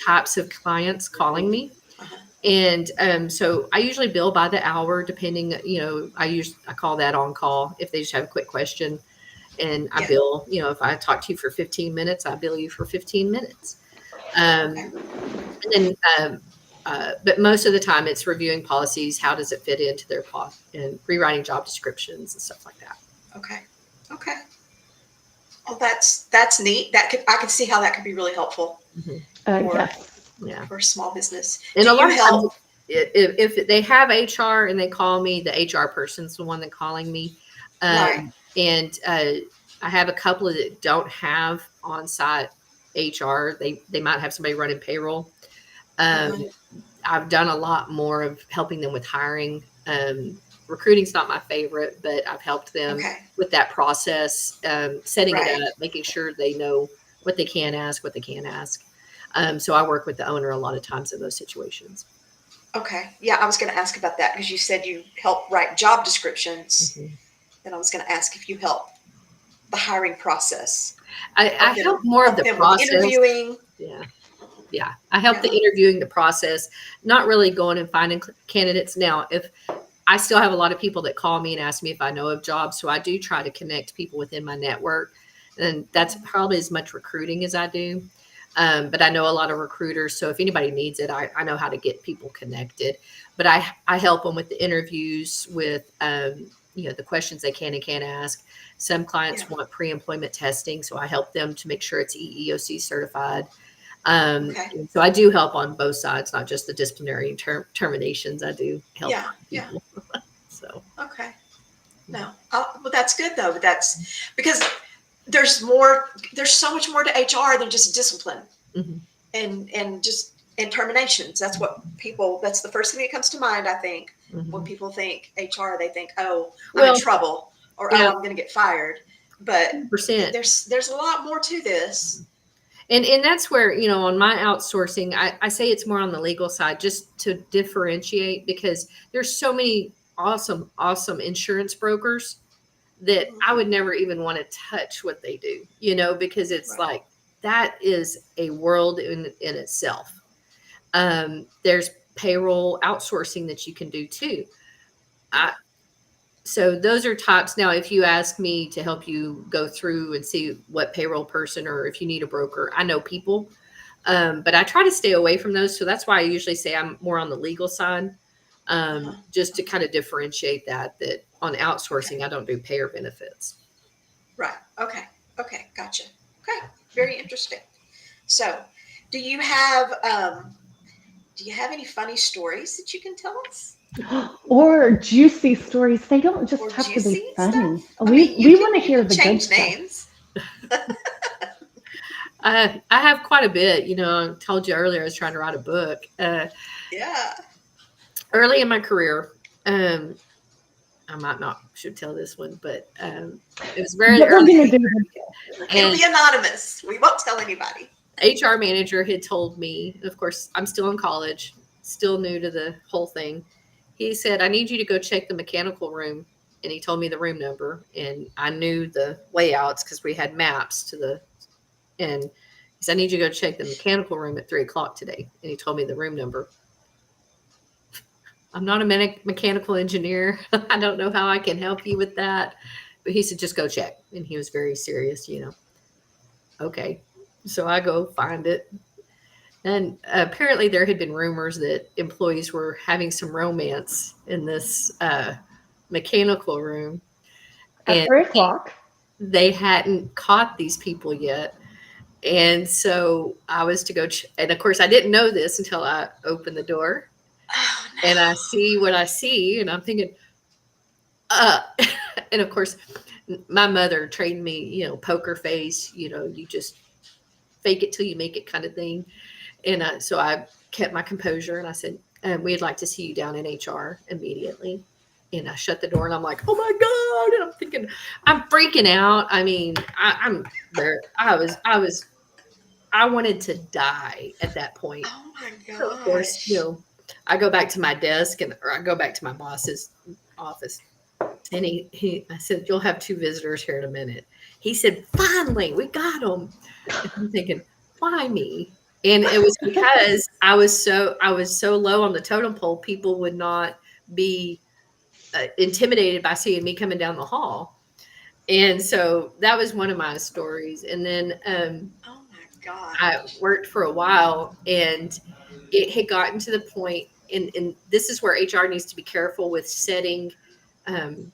[SPEAKER 3] types of clients calling me. And so I usually bill by the hour, depending, I call that on call if they just have a quick question. And I bill, if I talk to you for 15 minutes, I bill you for 15 minutes. And then, but most of the time it's reviewing policies. How does it fit into their plot and rewriting job descriptions and stuff like that.
[SPEAKER 2] Okay. Well, that's neat. I could see how that could be really helpful
[SPEAKER 1] Yes.
[SPEAKER 3] Yeah.
[SPEAKER 2] for a small business.
[SPEAKER 3] And
[SPEAKER 2] Do
[SPEAKER 3] a lot
[SPEAKER 2] you
[SPEAKER 3] of
[SPEAKER 2] help?
[SPEAKER 3] times if they have HR and they call me, the HR person's the one that calling me.
[SPEAKER 2] Right.
[SPEAKER 3] And I have a couple that don't have on-site HR. They might have somebody running payroll.
[SPEAKER 2] Mhm.
[SPEAKER 3] I've done a lot more of helping them with hiring. Recruiting's not my favorite, but I've helped them
[SPEAKER 2] Okay.
[SPEAKER 3] with that process, setting
[SPEAKER 2] Right.
[SPEAKER 3] it up, making sure they know what they can ask, what they can't ask. So I work with the owner a lot of times in those situations.
[SPEAKER 2] Okay. Yeah, I was going to ask about that because you said you help write job descriptions.
[SPEAKER 3] Mhm.
[SPEAKER 2] Then I was going to ask if you help the hiring process.
[SPEAKER 3] I
[SPEAKER 2] Help them,
[SPEAKER 3] help more of
[SPEAKER 2] help
[SPEAKER 3] the
[SPEAKER 2] them with
[SPEAKER 3] process.
[SPEAKER 2] interviewing.
[SPEAKER 3] Yeah. Yeah. I help the
[SPEAKER 2] Yeah.
[SPEAKER 3] interviewing, the process, not really going and finding candidates. Now, if I still have a lot of people that call me and ask me if I know of jobs, so I do try to connect people within my network. And that's probably as much recruiting as I do. But I know a lot of recruiters. So if anybody needs it, I know how to get people connected. But I help them with the interviews, with, the questions they can and can't ask. Some clients
[SPEAKER 2] Yeah.
[SPEAKER 3] want pre-employment testing. So I help them to make sure it's EEOC certified.
[SPEAKER 2] Okay.
[SPEAKER 3] And so I do help on both sides, not just the disciplinary terminations. I do help
[SPEAKER 2] Yeah. Yeah.
[SPEAKER 3] people. So
[SPEAKER 2] Okay. No. Well, that's good though. But that's because there's more. There's so much more to HR than just discipline
[SPEAKER 3] mhm.
[SPEAKER 2] and just and terminations. That's what people. That's the first thing that comes to mind. I think when
[SPEAKER 3] Mhm.
[SPEAKER 2] people think HR, they think, "Oh, I'm in
[SPEAKER 3] Well,
[SPEAKER 2] trouble," or "Oh,
[SPEAKER 3] yeah,
[SPEAKER 2] I'm going to get fired." But
[SPEAKER 3] 100%.
[SPEAKER 2] there's a lot more to this.
[SPEAKER 3] And that's where, on my outsourcing, I say it's more on the legal side just to differentiate because there's so many awesome insurance brokers that I would never even want to touch what they do, because it's
[SPEAKER 2] Right.
[SPEAKER 3] like that is a world in itself. There's payroll outsourcing that you can do too. I, so those are types. Now, if you ask me to help you go through and see what payroll person, or if you need a broker, I know people, but I try to stay away from those. So that's why I usually say I'm more on the legal side,
[SPEAKER 2] Uh-huh.
[SPEAKER 3] just to kind of differentiate that on outsourcing,
[SPEAKER 2] Okay.
[SPEAKER 3] I don't do payer benefits.
[SPEAKER 2] Right. Okay. Okay. Gotcha. Okay. Very interesting. So, do you have any funny stories that you can tell us,
[SPEAKER 1] Or juicy stories. They don't just
[SPEAKER 2] or
[SPEAKER 1] have to be
[SPEAKER 2] juicy
[SPEAKER 1] funny.
[SPEAKER 2] stuff? I
[SPEAKER 1] We
[SPEAKER 2] mean,
[SPEAKER 1] we want to
[SPEAKER 2] you
[SPEAKER 1] hear
[SPEAKER 2] can
[SPEAKER 1] the good
[SPEAKER 2] change
[SPEAKER 1] stuff.
[SPEAKER 2] names.
[SPEAKER 3] I have quite a bit. I told you earlier I was trying to write a book.
[SPEAKER 2] Yeah.
[SPEAKER 3] Early in my career, I might not should tell this one, but it was very
[SPEAKER 1] But we're
[SPEAKER 3] early.
[SPEAKER 1] gonna do the
[SPEAKER 2] It'll
[SPEAKER 3] And
[SPEAKER 2] be anonymous. We won't tell anybody.
[SPEAKER 3] HR manager had told me, of course, I'm still in college, still new to the whole thing. He said, I need you to go check the mechanical room. And he told me the room number. And I knew the layouts because we had maps and he said, I need you to go check the mechanical room at 3:00 today. And he told me the room number. I'm not a mechanical engineer. I don't know how I can help you with that. But he said, just go check. And he was very serious. Okay. So I go find it. And apparently, there had been rumors that employees were having some romance in this mechanical room,
[SPEAKER 1] at
[SPEAKER 3] and
[SPEAKER 1] 3 o'clock.
[SPEAKER 3] they hadn't caught these people yet. And so I was to go, and of course, I didn't know this until I opened the door
[SPEAKER 2] Oh
[SPEAKER 3] and I
[SPEAKER 2] no.
[SPEAKER 3] see what I see, and I'm thinking, uh, and of course, my mother trained me, poker face, you just fake it till you make it kind of thing. And so I kept my composure and I said, we'd like to see you down in HR immediately. And I shut the door and I'm like, oh my God. And I'm thinking, I'm freaking out. I mean, I'm there. I wanted to die at that point.
[SPEAKER 2] Oh my
[SPEAKER 3] So of course,
[SPEAKER 2] gosh.
[SPEAKER 3] I go back to my desk or I go back to my boss's office. And I said, you'll have 2 visitors here in a minute. He said, finally, we got them. And I'm thinking, why me? And it was because I was so low on the totem pole, people would not be intimidated by seeing me coming down the hall. And so that was one of my stories. And then
[SPEAKER 2] Oh my
[SPEAKER 3] I
[SPEAKER 2] gosh.
[SPEAKER 3] worked for a while, and it had gotten to the point, and this is where HR needs to be careful with setting. Um,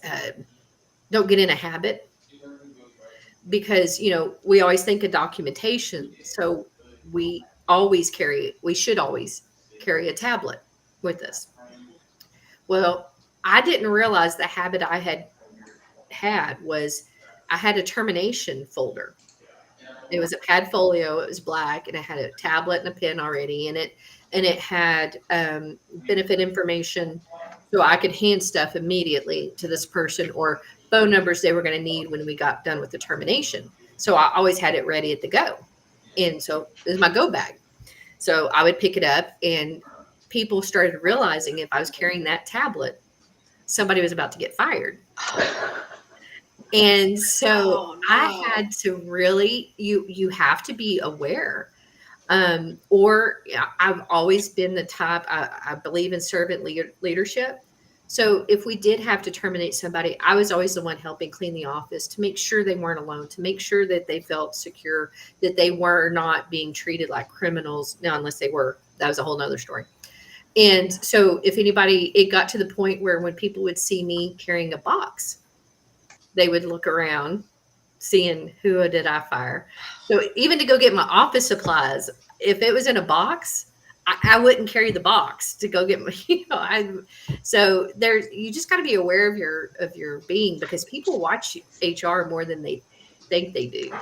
[SPEAKER 3] uh, don't get in a habit because we always think of documentation, so we should always carry a tablet with us. Well, I didn't realize the habit I had was I had a termination folder. It was a pad folio. It was black, and it had a tablet and a pen already in it, and it had benefit information, so I could hand stuff immediately to this person or phone numbers they were going to need when we got done with the termination. So I always had it ready at the go, and so it was my go bag. So I would pick it up, and people started realizing if I was carrying that tablet, somebody was about to get fired. And so
[SPEAKER 2] Oh, no.
[SPEAKER 3] I had to really, you have to be aware. Or I've always been the type, I believe in servant leadership. So if we did have to terminate somebody, I was always the one helping clean the office to make sure they weren't alone, to make sure that they felt secure, that they were not being treated like criminals. Now, unless they were, that was a whole nother story. And so if anybody, it got to the point where when people would see me carrying a box, they would look around seeing who did I fire. So even to go get my office supplies, if it was in a box, I wouldn't carry the box to go get my, so you just got to be aware of your being, because people watch HR more than they think they do.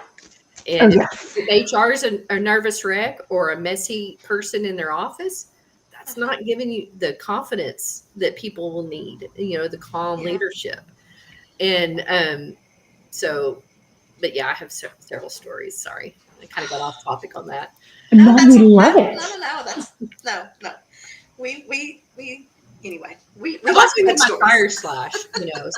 [SPEAKER 3] And if HR is a nervous wreck or a messy person in their office, that's not giving you the confidence that people will need, the calm leadership. And but yeah, I have several stories. Sorry, I kind of got off topic on that.
[SPEAKER 1] No, we love
[SPEAKER 2] no,
[SPEAKER 1] it.
[SPEAKER 2] No, that's no. We anyway. We
[SPEAKER 3] I've
[SPEAKER 2] like
[SPEAKER 3] also
[SPEAKER 2] good
[SPEAKER 3] got my
[SPEAKER 2] stories.
[SPEAKER 3] tire slash,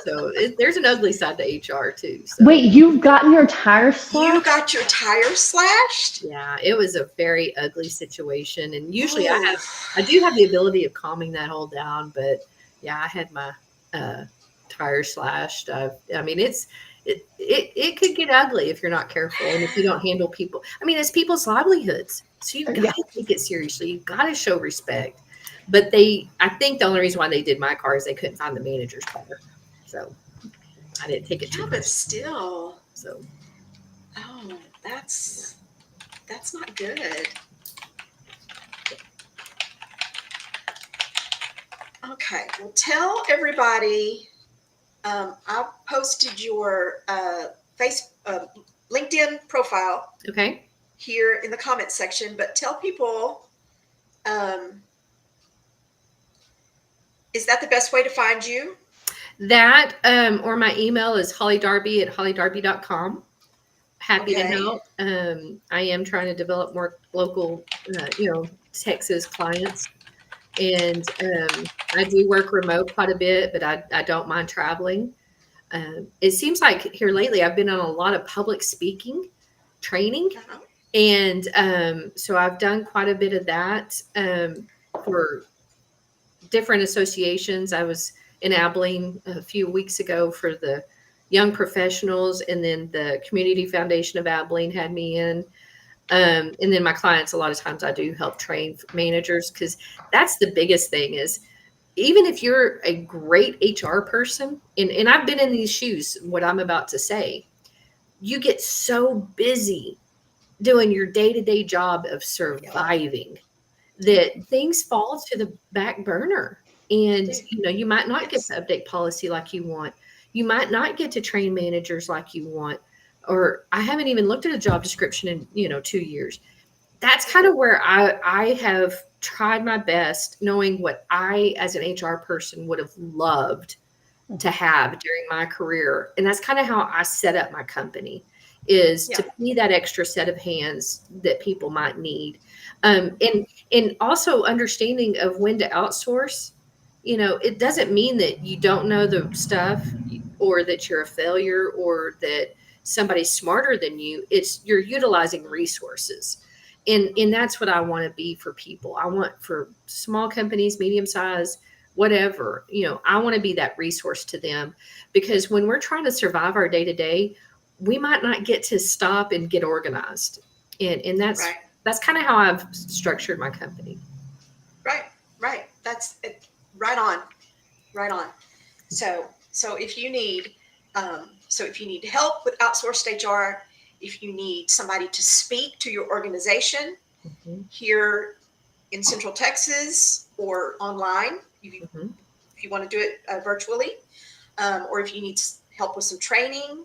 [SPEAKER 3] so there's an ugly side to HR too. So.
[SPEAKER 1] Wait, you've gotten your tire
[SPEAKER 2] You
[SPEAKER 1] slashed?
[SPEAKER 2] got your tire slashed?
[SPEAKER 3] Yeah, it was a very ugly situation, and usually I do have the ability of calming that all down, but yeah, I had my tire slashed. I mean, it could get ugly if you're not careful and if you don't handle people. I mean, it's people's livelihoods, so you've got to take it seriously. You've got to show respect. But I think the only reason why they did my car is they couldn't find the manager's car, so I didn't take it too
[SPEAKER 2] Yeah,
[SPEAKER 3] much.
[SPEAKER 2] but still.
[SPEAKER 3] So,
[SPEAKER 2] oh, that's not good. Okay, well, tell everybody. I posted your LinkedIn profile
[SPEAKER 3] okay.
[SPEAKER 2] here in the comments section, but tell people, is that the best way to find you?
[SPEAKER 3] That or my email is hollydarby@hollydarby.com. Happy to help. I am trying to develop more local, Texas clients. And I do work remote quite a bit, but I don't mind traveling. It seems like here lately I've been on a lot of public speaking training. And so I've done quite a bit of that for different associations. I was in Abilene a few weeks ago for the young professionals, and then the Community Foundation of Abilene had me in. And then my clients, a lot of times I do help train managers, because that's the biggest thing is, even if you're a great HR person, and I've been in these shoes, what I'm about to say, you get so busy doing your day-to-day job of surviving that things fall to the back burner. And, you might not get to update policy like you want. You might not get to train managers like you want. Or I haven't even looked at a job description in, 2 years. That's kind of where I have tried my best, knowing what I, as an HR person, would have loved to have during my career. And that's kind of how I set up my company, is to be that extra set of hands that people might need. And also understanding of when to outsource. It doesn't mean that you don't know the stuff, or that you're a failure, or that somebody's smarter than you. It's you're utilizing resources. And that's what I want to be for people. I want for small companies, medium size, whatever, I want to be that resource to them, because when we're trying to survive our day to day, we might not get to stop and get organized. And that's kind of how I've structured my company.
[SPEAKER 2] Right. That's it. Right on. So if you need, help with outsourced HR, if you need somebody to speak to your organization, here in Central Texas or online.
[SPEAKER 3] Mhm.
[SPEAKER 2] If you want to do it virtually, or if you need help with some training,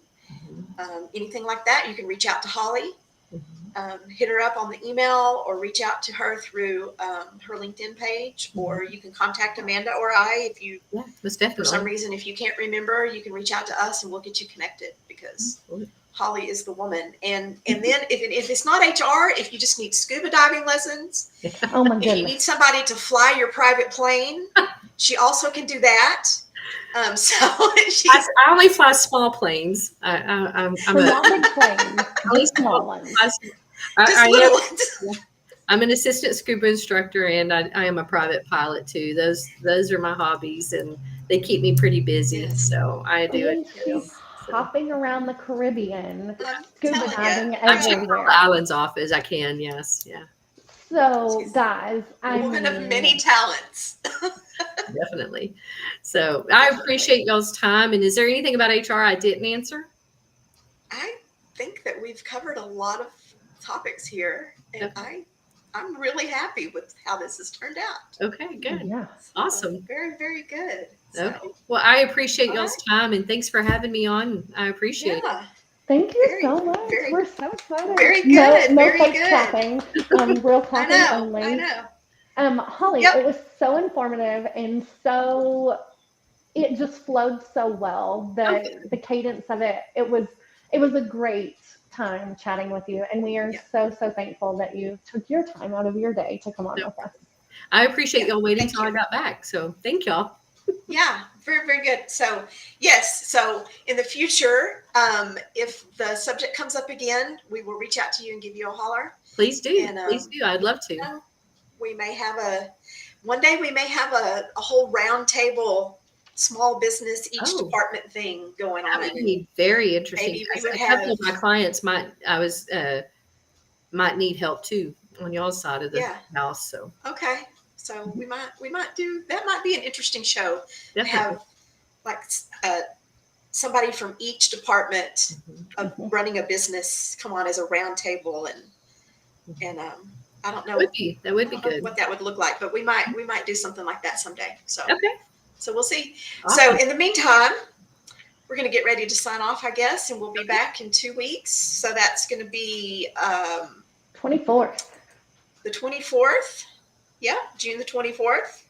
[SPEAKER 2] anything like that, you can reach out to Holly. Hit her up on the email or reach out to her through her LinkedIn page, or you can contact Amanda or I if you,
[SPEAKER 3] Yeah, most
[SPEAKER 2] for some
[SPEAKER 3] definitely.
[SPEAKER 2] reason, if you can't remember, you can reach out to us and we'll get you connected, because Holly is the woman. And then if it's not HR, if you just need scuba diving lessons,
[SPEAKER 1] Oh my
[SPEAKER 2] if you need
[SPEAKER 1] goodness.
[SPEAKER 2] somebody to fly your private plane, she also can do that. So she's
[SPEAKER 3] I only fly small planes. I'm
[SPEAKER 1] So
[SPEAKER 3] a
[SPEAKER 1] not big planes,
[SPEAKER 3] only
[SPEAKER 1] just small ones.
[SPEAKER 2] just
[SPEAKER 3] I
[SPEAKER 2] little
[SPEAKER 3] am.
[SPEAKER 2] ones.
[SPEAKER 3] I'm an assistant scuba instructor, and I am a private pilot too. Those are my hobbies, and they keep me pretty busy.
[SPEAKER 2] Yes.
[SPEAKER 3] So I do it
[SPEAKER 1] And
[SPEAKER 3] too.
[SPEAKER 1] she's
[SPEAKER 3] So
[SPEAKER 1] hopping around the Caribbean,
[SPEAKER 2] I'm
[SPEAKER 1] scuba
[SPEAKER 2] telling
[SPEAKER 1] diving
[SPEAKER 2] you,
[SPEAKER 3] I check all the
[SPEAKER 1] everywhere.
[SPEAKER 3] islands off as I can. Yes, yeah,
[SPEAKER 1] So,
[SPEAKER 2] she's
[SPEAKER 1] guys,
[SPEAKER 2] a
[SPEAKER 1] I
[SPEAKER 2] woman of many
[SPEAKER 1] mean,
[SPEAKER 2] talents.
[SPEAKER 3] definitely. So I appreciate y'all's time. And is there anything about HR I didn't answer?
[SPEAKER 2] I think that we've covered a lot of topics here, and I'm really happy with how this has turned out.
[SPEAKER 3] Okay, good.
[SPEAKER 1] yeah.
[SPEAKER 2] So,
[SPEAKER 3] Awesome.
[SPEAKER 2] very, very good. So,
[SPEAKER 3] Okay. Well, I appreciate
[SPEAKER 2] all
[SPEAKER 3] y'all's
[SPEAKER 2] right.
[SPEAKER 3] time, and thanks for having me on. I appreciate it.
[SPEAKER 2] Yeah,
[SPEAKER 1] Thank you
[SPEAKER 2] very,
[SPEAKER 1] so much.
[SPEAKER 2] very,
[SPEAKER 1] We're so excited.
[SPEAKER 2] very
[SPEAKER 1] No,
[SPEAKER 2] good.
[SPEAKER 1] no
[SPEAKER 2] Very
[SPEAKER 1] fake
[SPEAKER 2] good.
[SPEAKER 1] clapping. Real
[SPEAKER 2] I
[SPEAKER 1] clapping
[SPEAKER 2] know.
[SPEAKER 1] only.
[SPEAKER 2] I know.
[SPEAKER 1] Holly,
[SPEAKER 2] Yep.
[SPEAKER 1] it was so informative and so it just flowed so well. The cadence of it, it was a great time chatting with you, and we are
[SPEAKER 2] Yeah.
[SPEAKER 1] so thankful that you took your time out of your day to come on with us.
[SPEAKER 3] I appreciate
[SPEAKER 2] Yeah,
[SPEAKER 3] y'all waiting
[SPEAKER 2] thank
[SPEAKER 3] till I
[SPEAKER 2] you.
[SPEAKER 3] got back. So thank y'all.
[SPEAKER 2] Yeah, very, very good. So, yes, so in the future, if the subject comes up again, we will reach out to you and give you a holler.
[SPEAKER 3] Please do.
[SPEAKER 2] And
[SPEAKER 3] Please do. I'd love to.
[SPEAKER 2] you know, we may have one day we may have a whole round table, small business, each
[SPEAKER 3] Oh.
[SPEAKER 2] department thing going
[SPEAKER 3] That
[SPEAKER 2] on.
[SPEAKER 3] would
[SPEAKER 2] And
[SPEAKER 3] be very interesting.
[SPEAKER 2] maybe we
[SPEAKER 3] 'Cause
[SPEAKER 2] would
[SPEAKER 3] a couple
[SPEAKER 2] have,
[SPEAKER 3] of my clients might need help too on y'all's side of the
[SPEAKER 2] yeah,
[SPEAKER 3] house. So
[SPEAKER 2] okay. So we might do, that might be an interesting show to
[SPEAKER 3] definitely.
[SPEAKER 2] have like somebody from each department of running a business come on as a round table, and I don't know
[SPEAKER 3] That would be
[SPEAKER 2] I don't know
[SPEAKER 3] good.
[SPEAKER 2] what that would look like, but we might do something like that someday. So
[SPEAKER 3] Okay.
[SPEAKER 2] so we'll see.
[SPEAKER 3] Awesome.
[SPEAKER 2] So in the meantime, we're going to get ready to sign off, I guess, and we'll be back in 2 weeks. So that's going to be
[SPEAKER 1] 24th.
[SPEAKER 2] the 24th. Yeah, June the 24th.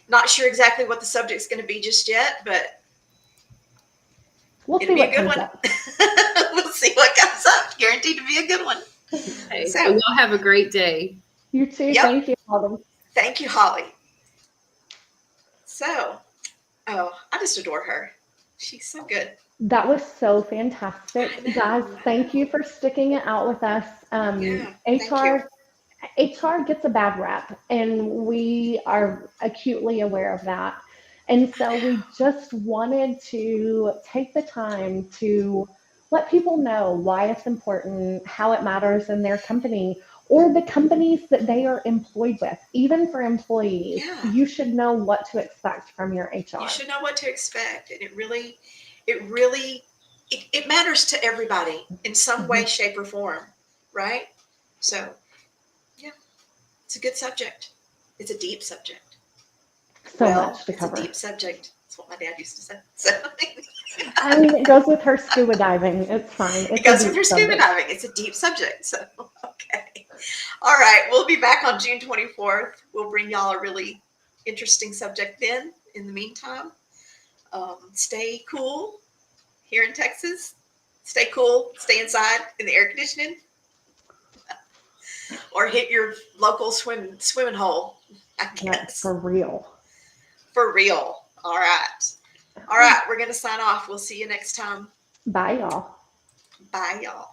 [SPEAKER 2] Not sure exactly what the subject's going to be just yet, but
[SPEAKER 1] We'll
[SPEAKER 2] it'll
[SPEAKER 1] see
[SPEAKER 2] be
[SPEAKER 1] what
[SPEAKER 2] a good
[SPEAKER 1] comes
[SPEAKER 2] one.
[SPEAKER 1] up.
[SPEAKER 2] We'll see what comes up. Guaranteed to be a good one.
[SPEAKER 3] Okay.
[SPEAKER 2] So-
[SPEAKER 3] So y'all have a great day.
[SPEAKER 1] You too.
[SPEAKER 2] Yep.
[SPEAKER 1] Thank you, Holly.
[SPEAKER 2] Thank you, Holly. So, I just adore her. She's so good.
[SPEAKER 1] That was so fantastic.
[SPEAKER 2] I know,
[SPEAKER 1] Guys,
[SPEAKER 2] I
[SPEAKER 1] thank
[SPEAKER 2] know.
[SPEAKER 1] you for sticking it out with us.
[SPEAKER 2] Yeah, thank
[SPEAKER 1] HR gets a bad rap, and we are acutely aware of that. And so we just wanted to take the time to let people know why it's important, how it matters in their company or the companies that they are employed with. Even for employees,
[SPEAKER 2] Yeah.
[SPEAKER 1] you should know what to expect from your HR.
[SPEAKER 2] You should know what to expect, and it really matters to everybody in some way, shape, or form, right? So, yeah, it's a good subject. It's a deep subject.
[SPEAKER 1] So much to
[SPEAKER 2] it's
[SPEAKER 1] cover.
[SPEAKER 2] a deep subject. That's what my dad used to say. So
[SPEAKER 1] I mean, it goes with her scuba diving. It's fine. It's
[SPEAKER 2] it goes
[SPEAKER 1] a
[SPEAKER 2] with her
[SPEAKER 1] deep
[SPEAKER 2] scuba
[SPEAKER 1] subject.
[SPEAKER 2] diving. It's a deep subject. So, okay. All right. We'll be back on June 24th. We'll bring y'all a really interesting subject then. In the meantime, stay cool here in Texas. Stay cool. Stay inside in the air conditioning. Or hit your local swimming hole, I
[SPEAKER 1] Yeah,
[SPEAKER 2] guess.
[SPEAKER 1] for real.
[SPEAKER 2] For real. All right. All right. We're going to sign off. We'll see you next time.
[SPEAKER 1] Bye, y'all.
[SPEAKER 2] Bye, y'all.